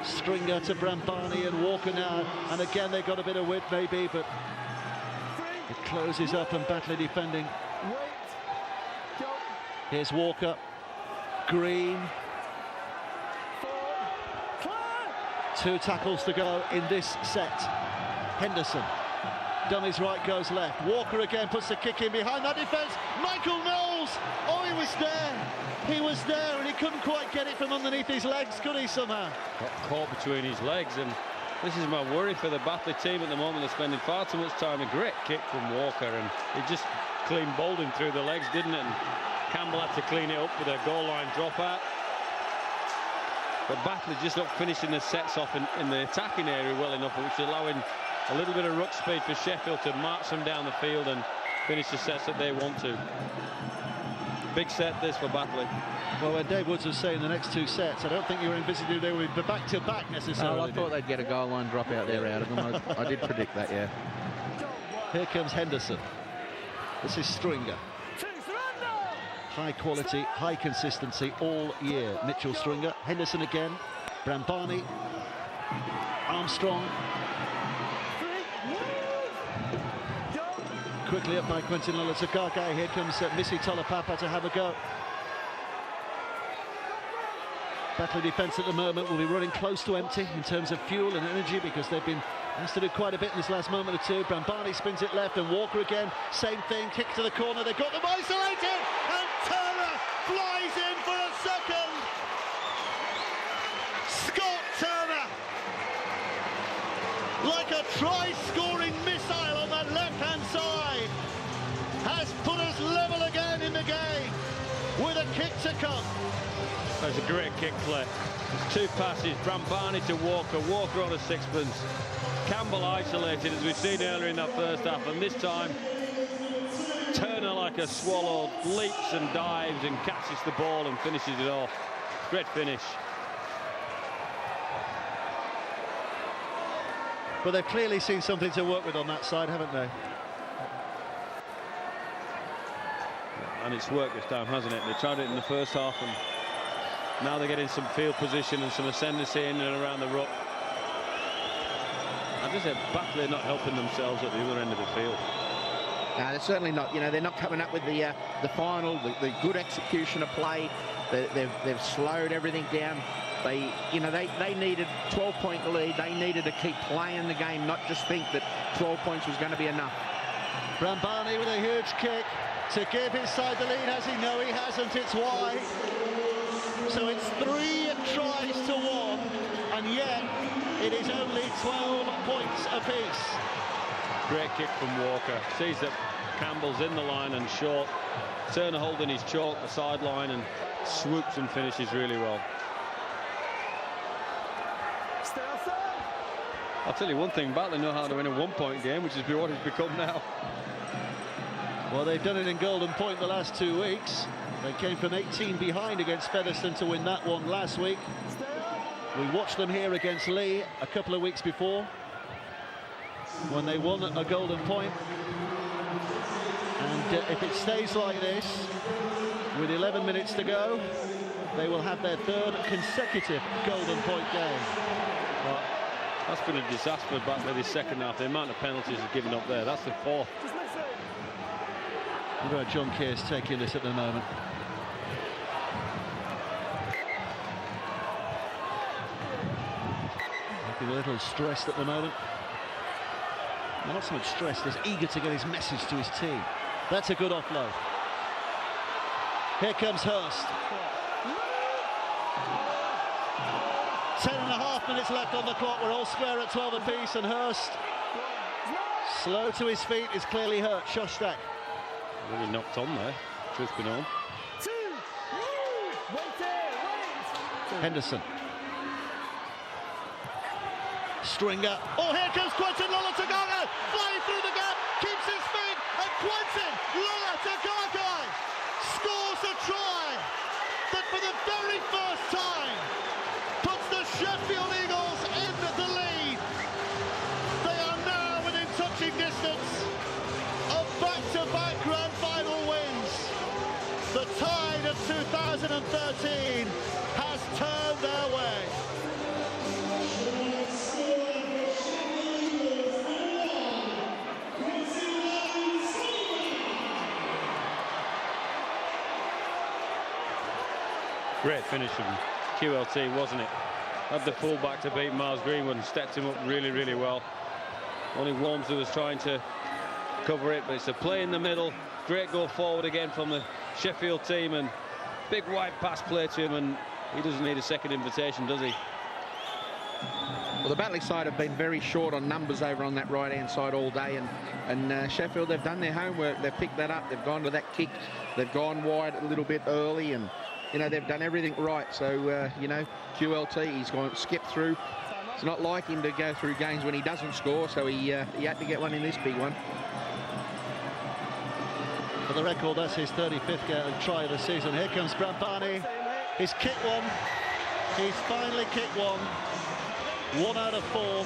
Stringer to Brambani and Walker now. And again, they've got a bit of width maybe, but it closes up and Batley defending. Here's Walker. Green. 2 tackles to go in this set. Henderson. Dummies right, goes left. Walker again puts the kick in behind that defence. Michael Knowles! Oh, he was there. He was there and he couldn't quite get it from underneath his legs, could he, somehow? Got caught between his legs, and this is my worry for the Batley team at the moment. They're spending far too much time. A great kick from Walker, and it just clean bowled him through the legs, didn't it? And Campbell had to clean it up with a goal line dropout. But Batley just not finishing the sets off in the attacking area well enough, which is allowing a little bit of ruck speed for Sheffield to march them down the field and finish the sets that they want to. Big set this for Batley. Well, when Dave Woods was saying the next 2 sets, I don't think you were envisaging they would be back-to-back necessarily. I thought they'd get a goal line drop out there out of them. I did predict that, yeah. Here comes Henderson. This is Stringer. High quality, high consistency all year. Mitchell Stringer. Henderson again. Brambani. Armstrong. Quickly up by Quentin Lolatokake. Here comes Missy Tolapapa to have a go. Batley defence at the moment will be running close to empty in terms of fuel and energy because they've been asked to do quite a bit in this last moment or two. Brambani spins it left and Walker again. Same thing, kick to the corner. They've got them isolated and Turner flies in for a second. Scott Turner, like a try-scoring missile on that left-hand side, has put us level again in the game with a kick to come. That's a great kick play. There's 2 passes, Brambani to Walker, Walker on a sixpence. Campbell isolated, as we've seen earlier in that first half, and this time Turner, like a swallow, leaps and dives and catches the ball and finishes it off. Great finish. But they've clearly seen something to work with on that side, haven't they? And it's worked this time, hasn't it? They tried it in the first half and now they're getting some field position and some ascendancy in and around the ruck. I just said Batley are not helping themselves at the other end of the field. No, they're certainly not. You know, they're not coming up with the final, the good execution of play. They've slowed everything down. They needed 12-point lead. They needed to keep playing the game, not just think that 12 points was going to be enough. Brambani with a huge kick to give his side the lead. Has he? No, he hasn't. It's wide. So it's 3 tries to 1, and yet it is only 12 points apiece. Great kick from Walker. Sees that Campbell's in the line and short. Turner holding his chalk the sideline and swoops and finishes really well. I'll tell you one thing, Batley know how to win a 1-point game, which is what it's become now. Well, they've done it in Golden Point the last 2 weeks. They came from 18 behind against Featherstone to win that one last week. We watched them here against Leigh a couple of weeks before when they won a Golden Point. And if it stays like this, with 11 minutes to go, they will have their 3rd consecutive Golden Point game. Well, that's been a disaster back there this second half. The amount of penalties are given up there. That's the 4th. What about John Kear's taking this at the moment? Looking a little stressed at the moment. Not so much stressed as eager to get his message to his team. That's a good offload. Here comes Hurst. 10.5 2.5 minutes left on the clock. We're all square at 12 apiece, and Hurst, slow to his feet, is clearly hurt. Shostak. Really knocked on there, truth be known. Henderson. Stringer. Oh, here comes Quentin Lolatagaga, flying through the gap, keeps his feet, and Quentin Lolatagaga scores a try that for the very first time puts the Sheffield Eagles in the lead. They are now within touching distance of back-to-back grand final wins. The tide of 2013 has turned their way. Great finish from QLT, wasn't it? Had the fullback to beat Miles Greenwood and stepped him up really, really well. Only Walmsley was trying to cover it, but it's a play in the middle. Great go forward again from the Sheffield team, and big wide pass play to him, and he doesn't need a second invitation, does he? Well, the Batley side have been very short on numbers over on that right-hand side all day, and Sheffield, they've done their homework. They've picked that up. They've gone to that kick. They've gone wide a little bit early, and you know, they've done everything right. So, you know, QLT, he's gone skip through. It's not like him to go through games when he doesn't score, so he had to get one in this big one. For the record, that's his 35th try of the season. Here comes Brambani. He's kicked one. He's finally kicked one. 1 out of 4.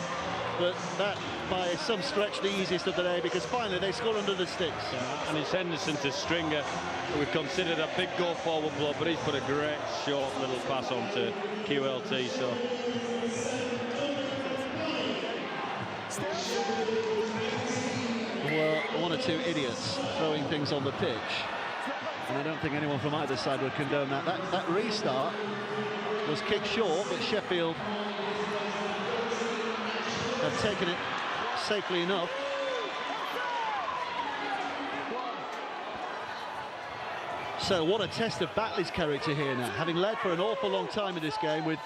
But that, by some stretch, the easiest of the day, because finally they score under the sticks. Yeah, and it's Henderson to Stringer. We've considered a big go-forward blow, but he's put a great short little pass on to QLT. So were one or two idiots throwing things on the pitch, and I don't think anyone from either side would condone that. That restart was kicked short, but Sheffield have taken it safely enough. So what a test of Batley's character here now. Having led for an awful long time in this game, with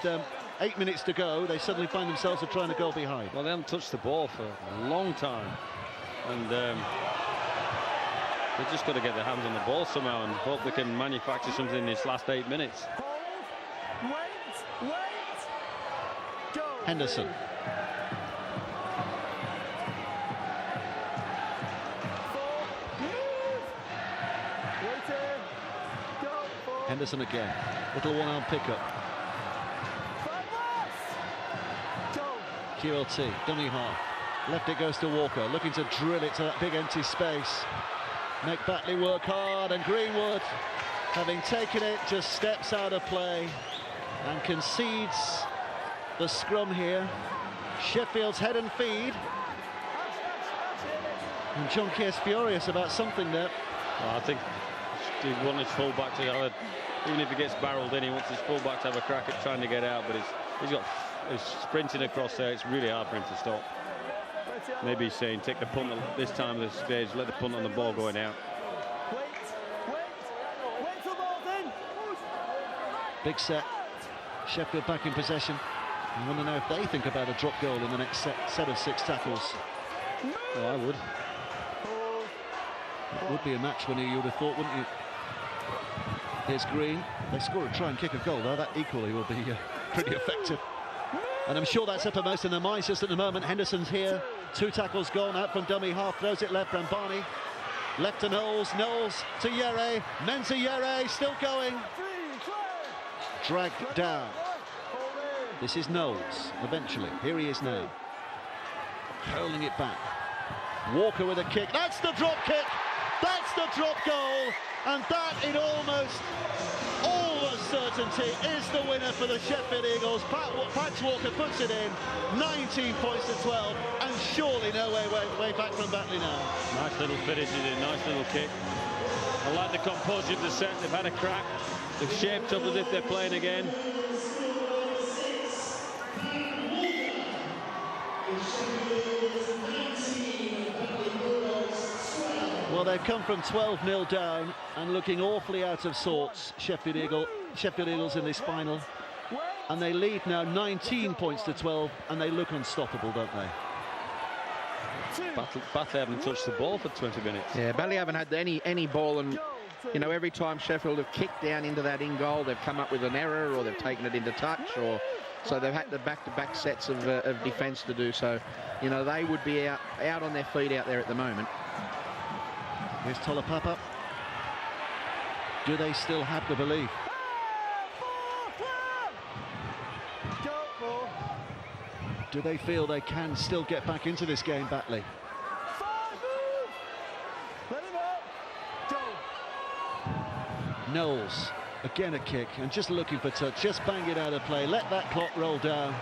8 minutes to go, they suddenly find themselves trying to go behind. Well, they haven't touched the ball for a long time, and they've just got to get their hands on the ball somehow and hope they can manufacture something in this last 8 minutes. Henderson. Henderson again. Little one-arm pickup. QLT, dummy half. Left it goes to Walker, looking to drill it to that big empty space. Make Batley work hard, and Greenwood, having taken it, just steps out of play and concedes the scrum here. Sheffield's head and feed. And John Kear's furious about something there. Well, I think he wants his full-back to have a, even if he gets barreled in, he wants his full-back to have a crack at trying to get out, but he's sprinting across there. It's really hard for him to stop. Maybe he's saying take the punt at this time of the stage, let the punt on the ball going out. Big set. Sheffield back in possession. I want to know if they think about a drop goal in the next set of 6 tackles. Well, I would. It would be a match winner, you would have thought, wouldn't you? Here's Green. They score a try and kick a goal, though. That equally will be pretty effective. And I'm sure that's uppermost in their minds just at the moment. Henderson's here. 2 tackles gone, out from dummy half, throws it left. Brambani. Left to Knowles. Knowles to Yere. Mensa Yere still going. Dragged down. This is Knowles, eventually. Here he is now. Hurling it back. Walker with a kick. That's the drop kick. That's the drop goal. And that, in almost all certainty, is the winner for the Sheffield Eagles. Patch Walker puts it in. 19 points to 12. And surely no way back from Batley now. Nice little finish, nice little kick. I like the composure of the set. They've had a crack. They've shaped up as if they're playing again. Well, they've come from 12-0 down and looking awfully out of sorts, Sheffield Eagles in this final. and they lead now 19 points to 12, and they look unstoppable, don't they? Batley haven't touched the ball for 20 minutes. Yeah, Batley haven't had any ball, and you know, every time Sheffield have kicked down into that in goal, they've come up with an error, or they've taken it into touch, or so they've had the back-to-back sets of defence to do. So, you know, they would be out on their feet out there at the moment. Here's Tolapapa. Do they still have the belief? Do they feel they can still get back into this game, Batley? Knowles, again a kick, and just looking for touch, just bang it out of play, let that clock roll down.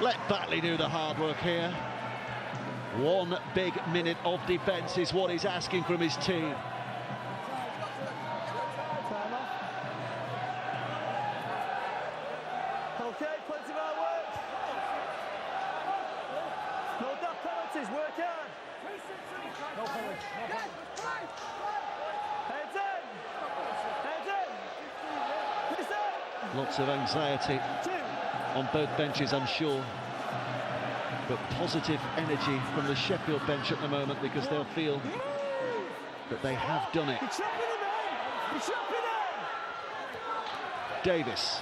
Let Batley do the hard work here. 1 big minute of defence is what he's asking from his team. Okay, plenty of hard work. No daft penalties, work hard. No penalties. Heads in. Lots of anxiety on both benches, I'm sure. But positive energy from the Sheffield bench at the moment, because they'll feel that they have done it. Davis.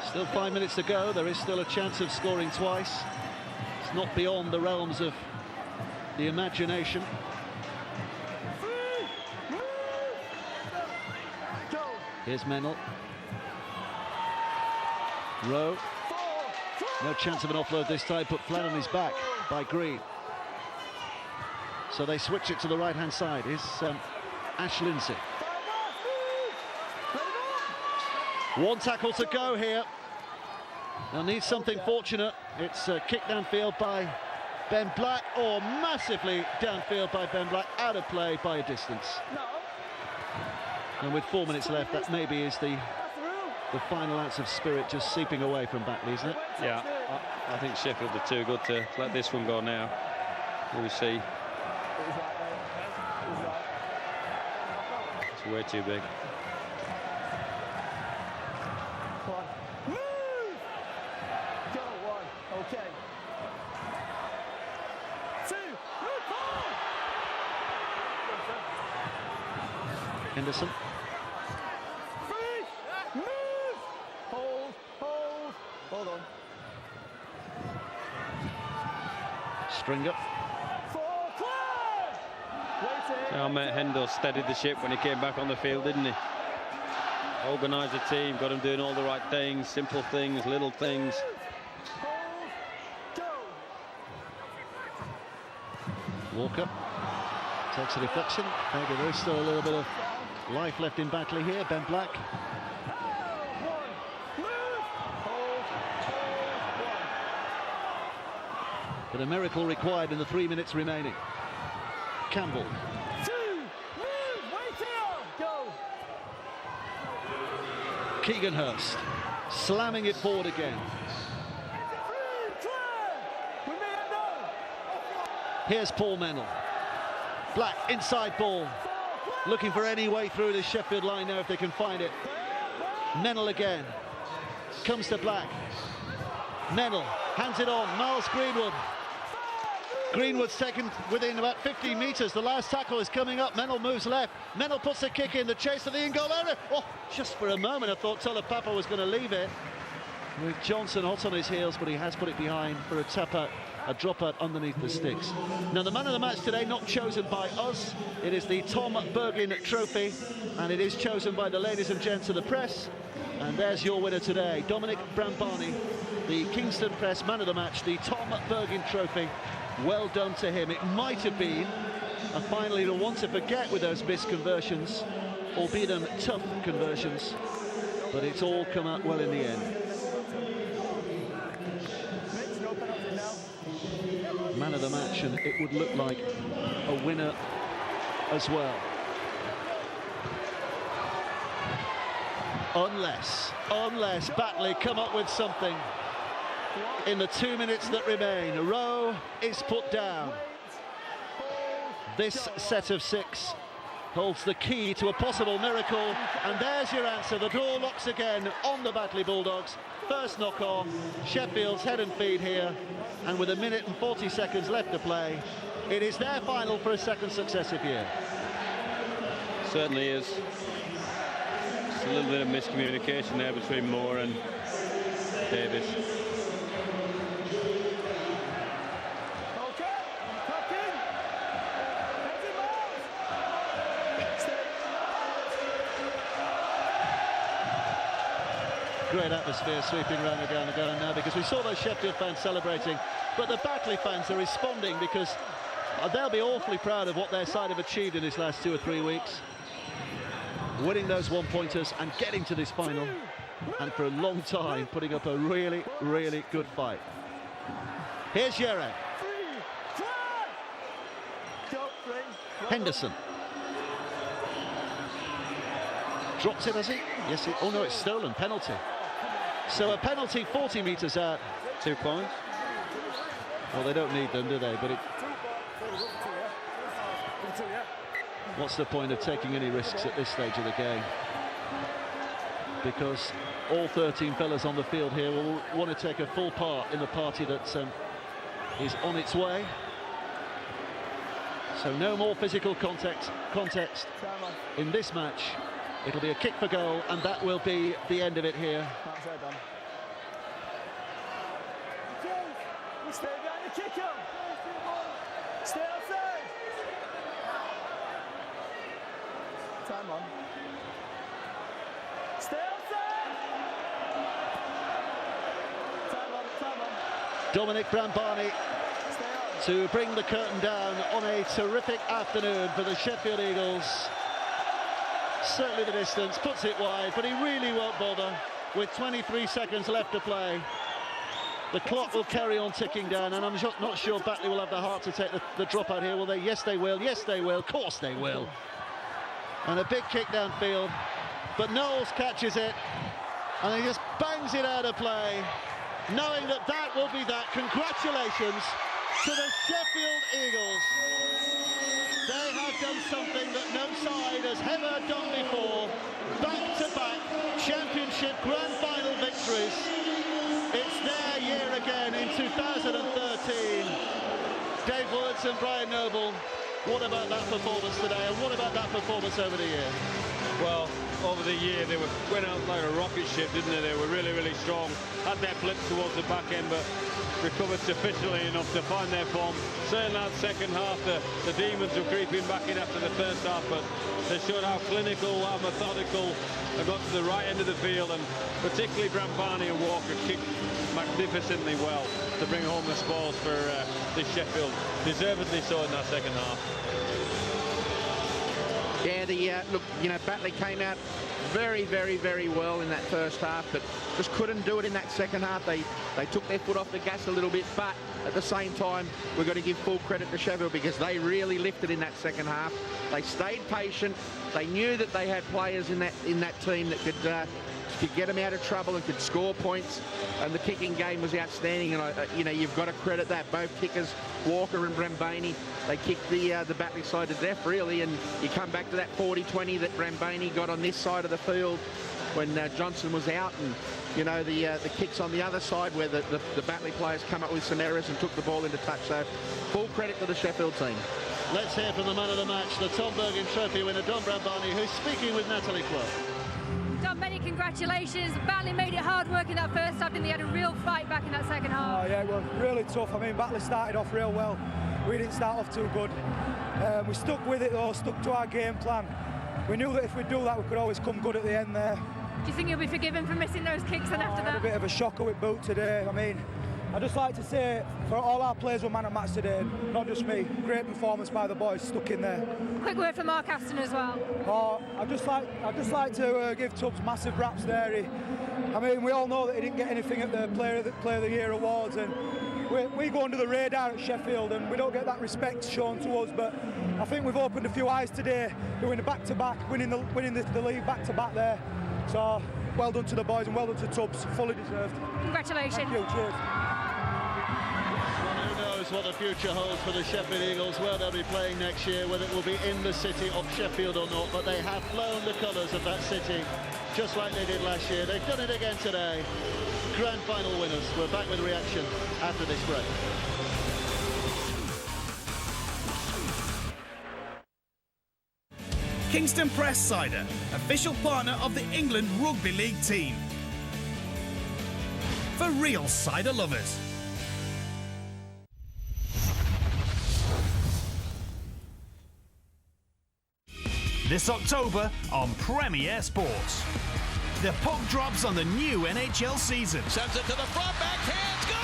Still 5 minutes to go. There is still a chance of scoring twice. It's not beyond the realms of the imagination. Here's Mennel. Rowe. No chance of an offload this time, put flat on his back by Green. So they switch it to the right-hand side. Here's Ash Lindsay. 1 tackle to go here. They'll need something fortunate. It's kicked downfield by Ben Black, or massively downfield by Ben Black, out of play by a distance. And with 4 minutes left, that maybe is the final ounce of spirit just seeping away from Batley, isn't it? Yeah, I think Sheffield are too good to let this one go now. We'll see. It's way too big. Okay. 2, Henderson. 3, move! Hold on. Stringer. 4, clear! Our mate Hendo steadied the ship when he came back on the field, didn't he? Organised the team, got him doing all the right things, simple things, little things. Walker takes a deflection. Maybe there's still a little bit of life left in Batley here. Ben Black. But a miracle required in the 3 minutes remaining. Campbell. 2, move, wait here, go. Keegan Hurst slamming it forward again. Here's Paul Mennel. Black, inside ball. Looking for any way through this Sheffield line now if they can find it. Mennel again. Comes to Black. Mennel hands it on. Miles Greenwood. Greenwood's taken within about 15 metres. The last tackle is coming up. Mennel moves left. Mennel puts a kick in. The chase of the in-goal area. Oh, just for a moment I thought Tolapapa was going to leave it. With Johnson hot on his heels, but he has put it behind for a tap-out. A dropout underneath the sticks. Now, the man of the match today, not chosen by us. It is the Tom Bergin Trophy, and it is chosen by the ladies and gents of the press. And there's your winner today, Dominic Brambani, the Kingston Press man of the match, the Tom Bergin Trophy. Well done to him. It might have been a final he'll want to forget with those missed conversions, albeit them tough conversions, but it's all come out well in the end. Man of the match, and it would look like a winner as well. Unless Batley come up with something in the 2 minutes that remain. Rowe is put down. this set of 6 holds the key to a possible miracle, and there's your answer. The door locks again on the Batley Bulldogs. First knock-off, Sheffield's head and feet here, and with 1 minute and 40 seconds left to play, it is their final for a second successive year. Certainly is. Just a little bit of miscommunication there between Moore and Davis. Great atmosphere sweeping around the ground now, because we saw those Sheffield fans celebrating, but the Batley fans are responding because they'll be awfully proud of what their side have achieved in these last 2 or 3 weeks. Winning those 1-pointers and getting to this final, and for a long time putting up a really, really good fight. Here's Yerek. Henderson. Drops it, has he? Yes, oh no, it's stolen. Penalty. So a penalty 40 metres out. 2 points. Well, they don't need them, do they? But what's the point of taking any risks at this stage of the game? Because all 13 fellas on the field here will want to take a full part in the party that is on its way. So no more physical context in this match. It'll be a kick for goal, and that will be the end of it here. Stay behind the kicker. Stay outside. Time on. Stay outside. Time on. Dominic Brambani to bring the curtain down on a terrific afternoon for the Sheffield Eagles. Certainly the distance, puts it wide, but he really won't bother with 23 seconds left to play. The clock will carry on ticking down, and I'm just not sure Batley will have the heart to take the drop out here, will they? Yes, they will. Yes, they will. Of course they will. And a big kick downfield, but Knowles catches it, and he just bangs it out of play, knowing that that will be that. Congratulations to the Sheffield Eagles. They have done something that no side has ever done before. Back-to-back championship grand final victories. It's their year again in 2013. Dave Woods and Brian Noble, what about that performance today, and what about that performance over the year? Well, over the year they went out like a rocket ship, didn't they? They were really, really strong. Had their blip towards the back end, but recovered sufficiently enough to find their form. Certainly that second half, the demons were creeping back in after the first half, but they showed how clinical, how methodical. They got to the right end of the field, and particularly Brambani and Walker kicked magnificently well to bring home the spoils for this Sheffield. Deservedly so in that second half. Yeah, look, Batley came out very, very, very well in that first half, but just couldn't do it in that second half. They took their foot off the gas a little bit, but at the same time, we've got to give full credit to Sheffield because they really lifted in that second half. They stayed patient. They knew that they had players in that team that could get them out of trouble and could score points, and the kicking game was outstanding. And you've got to credit that. Both kickers, Walker and Brambani, they kicked the Batley side to death, really. And you come back to that 40-20 that Brambani got on this side of the field when Johnson was out, and the kicks on the other side where the Batley players come up with some errors and took the ball into touch. So full credit to the Sheffield team. Let's hear from the man of the match, the Tom Bergin Trophy winner, Don Brambani, who's speaking with Natalie Clough. Don, many congratulations. Batley made it hard work in that first half, and they had a real fight back in that second half. Oh yeah, it was really tough. I mean, Batley started off real well. We didn't start off too good. We stuck with it though, stuck to our game plan. We knew that if we do that, we could always come good at the end there. Do you think you'll be forgiven for missing those kicks and after that? A bit of a shocker with Boot today. I mean, I'd just like to say, for all our players were man of match today, not just me. Great performance by the boys, stuck in there. Quick word for Mark Aston as well. I'd just like to give Tubbs massive raps there. I mean, we all know that he didn't get anything at the Player of the Year awards, and we go under the radar at Sheffield, and we don't get that respect shown to us. But I think we've opened a few eyes today, doing a back-to-back, winning the league back-to-back there. So well done to the boys and well done to Tubbs, fully deserved. Congratulations. Thank you, cheers. knows what the future holds for the Sheffield Eagles, where they'll be playing next year, whether it will be in the city of Sheffield or not, but they have flown the colours of that city, just like they did last year. They've done it again today. Grand final winners. We're back with reaction after this break. Kingston Press Cider, official partner of the England Rugby League team. For real cider lovers. This October on Premier Sports. The puck drops on the new NHL season. Sends it to the front, backhand, score!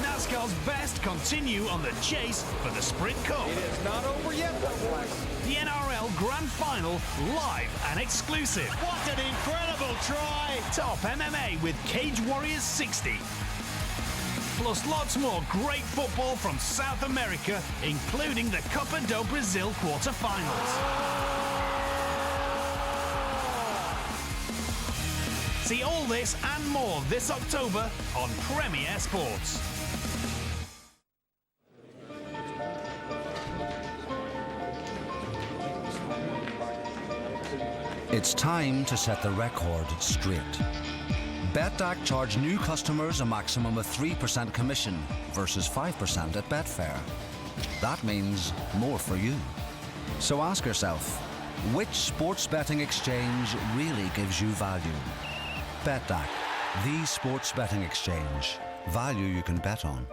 NASCAR's best continue on the chase for the Sprint Cup. It is not over yet, though, boys. The NRL Grand Final, live and exclusive. What an incredible try! Top MMA with Cage Warriors 60. Plus lots more great football from South America, including the Copa do Brasil quarter-finals. See all this and more this October on Premier Sports. It's time to set the record straight. Betdaq charge new customers a maximum of 3% commission versus 5% at Betfair. That means more for you. So ask yourself, which sports betting exchange really gives you value? Betdaq, the sports betting exchange. Value you can bet on.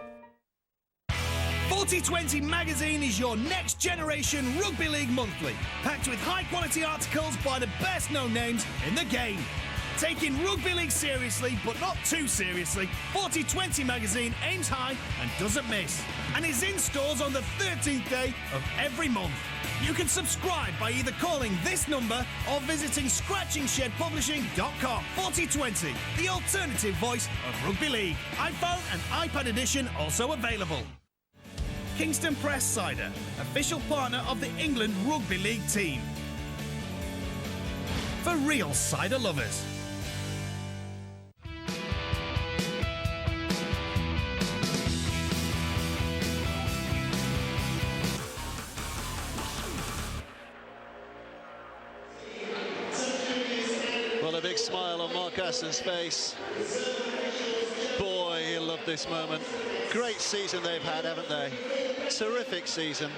4020 magazine is your next generation rugby league monthly, packed with high quality articles by the best known names in the game. Taking rugby league seriously, but not too seriously, 4020 magazine aims high and doesn't miss, and is in stores on the 13th day of every month. You can subscribe by either calling this number or visiting scratchingshedpublishing.com. 4020, the alternative voice of rugby league. iPhone and iPad edition also available. Kingston Press Cider, official partner of the England Rugby League team. For real cider lovers. Well, a big smile on Mark Aston's face. Boy, he'll love this moment. Great season they've had, haven't they? Terrific season.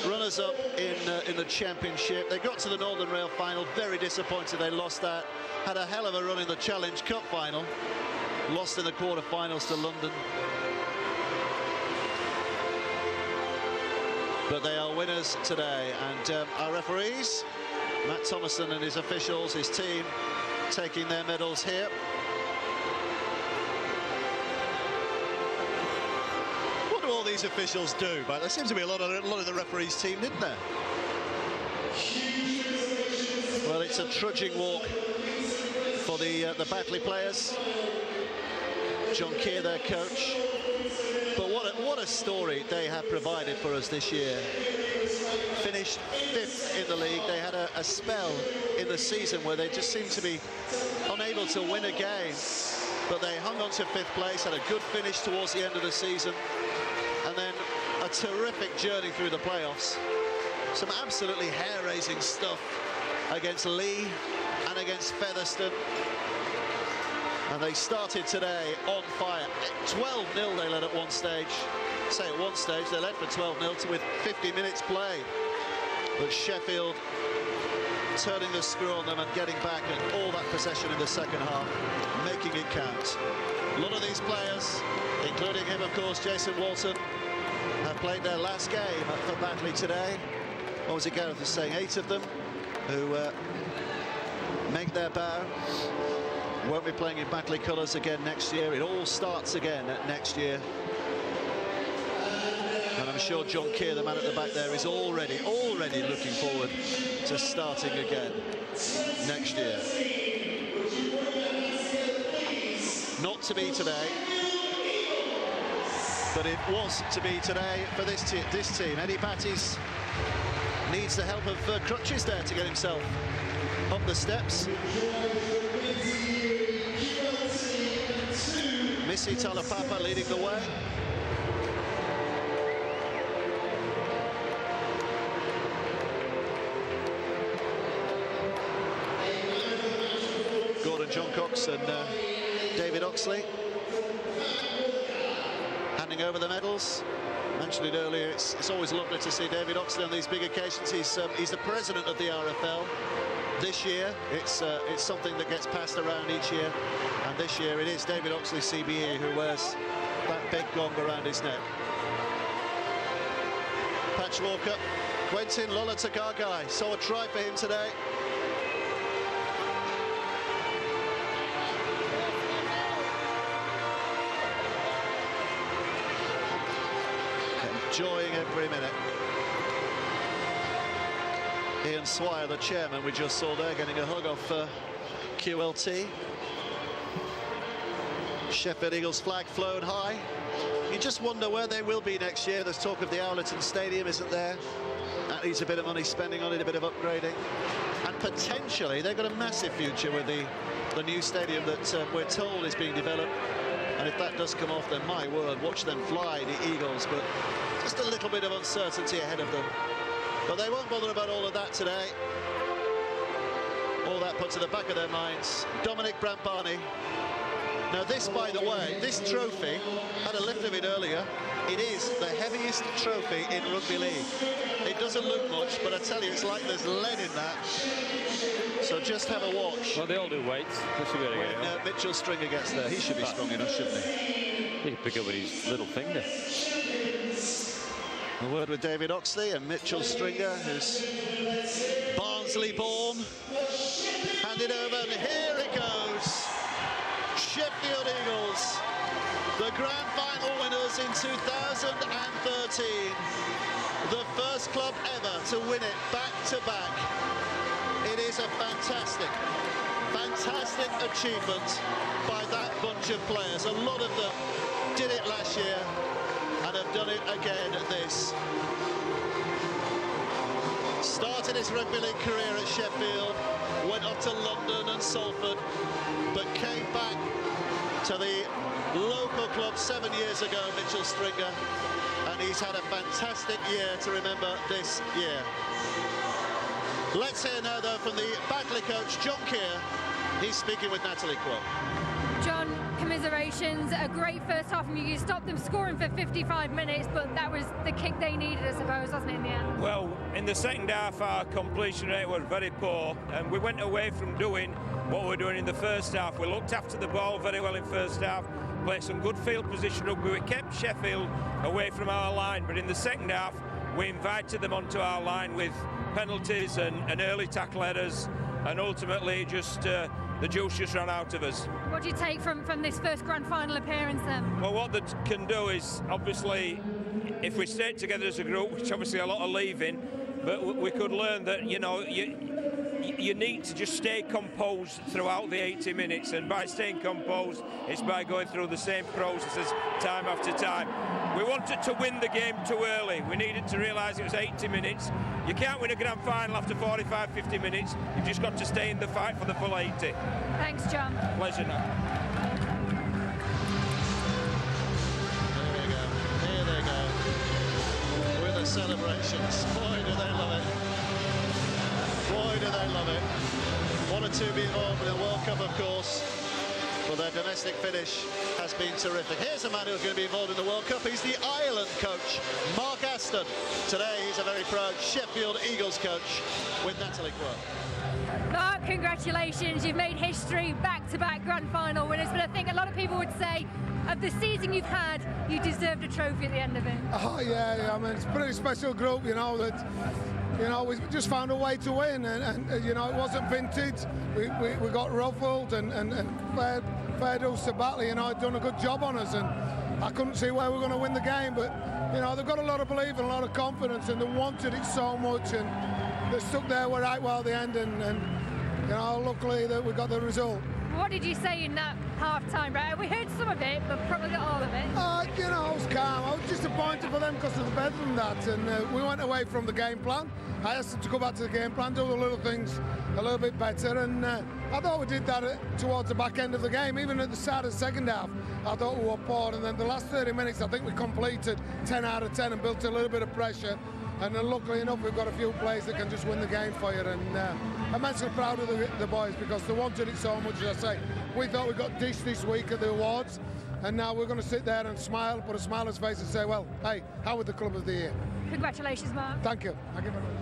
Runners-up in the championship. They got to the Northern Rail final. Very disappointed they lost that. Had a hell of a run in the Challenge Cup final. Lost in the quarter-finals to London. But they are winners today. And our referees, Matt Thomason and his officials, his team, taking their medals here. What do all these officials do? But there seems to be a lot of the referees' team, didn't there? Well, it's a trudging walk for the Batley players. John Keir, their coach. But what a story they have provided for us this year. Finished 5th in the league. They had a spell in the season where they just seemed to be unable to win a game, but they hung on to 5th place, had a good finish towards the end of the season, and then a terrific journey through the playoffs. Some absolutely hair-raising stuff against Leigh and against Featherstone. And they started today on fire. 12-0 they led at one stage. Say at one stage they led for 12-0 with 50 minutes played. But Sheffield turning the screw on them and getting back and all that possession in the second half, making it count. A lot of these players, including him of course, Jason Walton, have played their last game for Batley today. What was it Gareth was saying? 8 of them who make their bow. Won't be playing in Batley colours again next year. It all starts again next year. And I'm sure John Keir, the man at the back there, is already looking forward to starting again next year. Not to be today, but it was to be today for this team. Eddie Batties needs the help of crutches there to get himself up the steps. Missy Talapapa leading the way. course, and David Oxley handing over the medals. Mentioned it earlier, it's always lovely to see David Oxley on these big occasions. He's the president of the RFL. This year, it's something that gets passed around each year, and this year it is David Oxley CBE who wears that big gong around his neck. Patch Walker, Quentin Lolatagagai, saw a try for him today. Enjoying every minute. Ian Swire, the chairman, we just saw there, getting a hug off QLT. Sheffield Eagles flag flown high. You just wonder where they will be next year. There's talk of the Owlerton Stadium, isn't there? That needs a bit of money spending on it, a bit of upgrading. And potentially they've got a massive future with the new stadium that we're told is being developed. And if that does come off, then my word, watch them fly, the Eagles. But just a little bit of uncertainty ahead of them. But they won't bother about all of that today. All that put to the back of their minds. Dominic Brampani. Now this, by the way, this trophy, had a lift of it earlier. It is the heaviest trophy in rugby league. It doesn't look much, but I tell you, it's like there's lead in that. So just have a watch. Well, they all do weights. When Mitchell Stringer gets there, he should be strong enough, shouldn't he? He can pick up with his little finger. A word with David Oxley and Mitchell Stringer, who's Barnsley born. Handed over, and here it goes. Sheffield Eagles, the grand final winners in 2013. The first club ever to win it back-to-back. It is a fantastic achievement by that bunch of players. A lot of them did it last year and have done it again this. Started his rugby league career at Sheffield, went up to London and Salford, but came back to the local club 7 years ago, Mitchell Stringer, and he's had a fantastic year to remember this year. Let's hear now, though, from the Batley coach, John Keir. He's speaking with Natalie Quirk. John, commiserations, a great first half from you. You stopped them scoring for 55 minutes, but that was the kick they needed, I suppose, wasn't it, in the end? Well, in the second half, our completion rate was very poor, and we went away from doing what we were doing in the first half. We looked after the ball very well in first half, played some good field position rugby. We kept Sheffield away from our line, but in the second half, we invited them onto our line with penalties and early tackle errors, and ultimately just the juice just ran out of us. What do you take from this first grand final appearance then? Well, what they can do is, obviously, if we stay together as a group, which obviously a lot are leaving, but we could learn that, you know, you need to just stay composed throughout the 80 minutes, and by staying composed, it's by going through the same processes time after time. We wanted to win the game too early. We needed to realise it was 80 minutes. You can't win a grand final after 45, 50 minutes. You've just got to stay in the fight for the full 80. Thanks, John. Pleasure now. Here they go. With the celebrations. Boy, do they love it. Boy, do they love it. Wanted to be involved in the World Cup, of course. Well, their domestic finish has been terrific. Here's a man who's going to be involved in the World Cup. He's the Ireland coach, Mark Aston. Today, he's a very proud Sheffield Eagles coach with Natalie Quirk. Mark, congratulations. You've made history, back-to-back grand final winners, but I think a lot of people would say of the season you've had, you deserved a trophy at the end of it. Oh, yeah, I mean, it's a pretty special group, you know, that... You know, we just found a way to win, and you know, it wasn't vintage. We got ruffled and fair dues to Batley. You know, had done a good job on us, and I couldn't see where we were going to win the game. But you know, they've got a lot of belief and a lot of confidence, and they wanted it so much, and they stuck there right well at the end, and you know, luckily that we got the result. What did you say in that half-time, right? We heard some of it, but probably not all of it. You know, I was calm. I was disappointed for them because of the better than that, and we went away from the game plan. I asked them to go back to the game plan, do the little things a little bit better, and I thought we did that towards the back end of the game. Even at the start of the second half, I thought we were poor, and then the last 30 minutes, I think we completed 10 out of 10 and built a little bit of pressure. And then luckily enough, we've got a few plays that can just win the game for you. And immensely proud of the boys because they wanted it so much, as I say. We thought we got this week at the awards, and now we're going to sit there and smile, put a smile on his face and say, well, hey, how was the Club of the Year? Congratulations, Mark. Thank you. Thank you very much.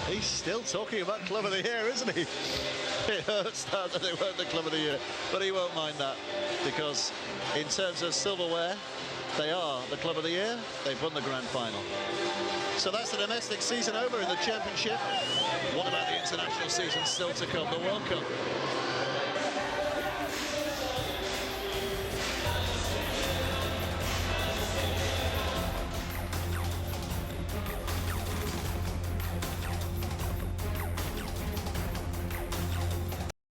He's still talking about Club of the Year, isn't he? It hurts that they weren't the Club of the Year, but he won't mind that because in terms of silverware, they are the Club of the Year. They've won the grand final. So that's the domestic season over in the Championship. What about the international season still to come, the World Cup?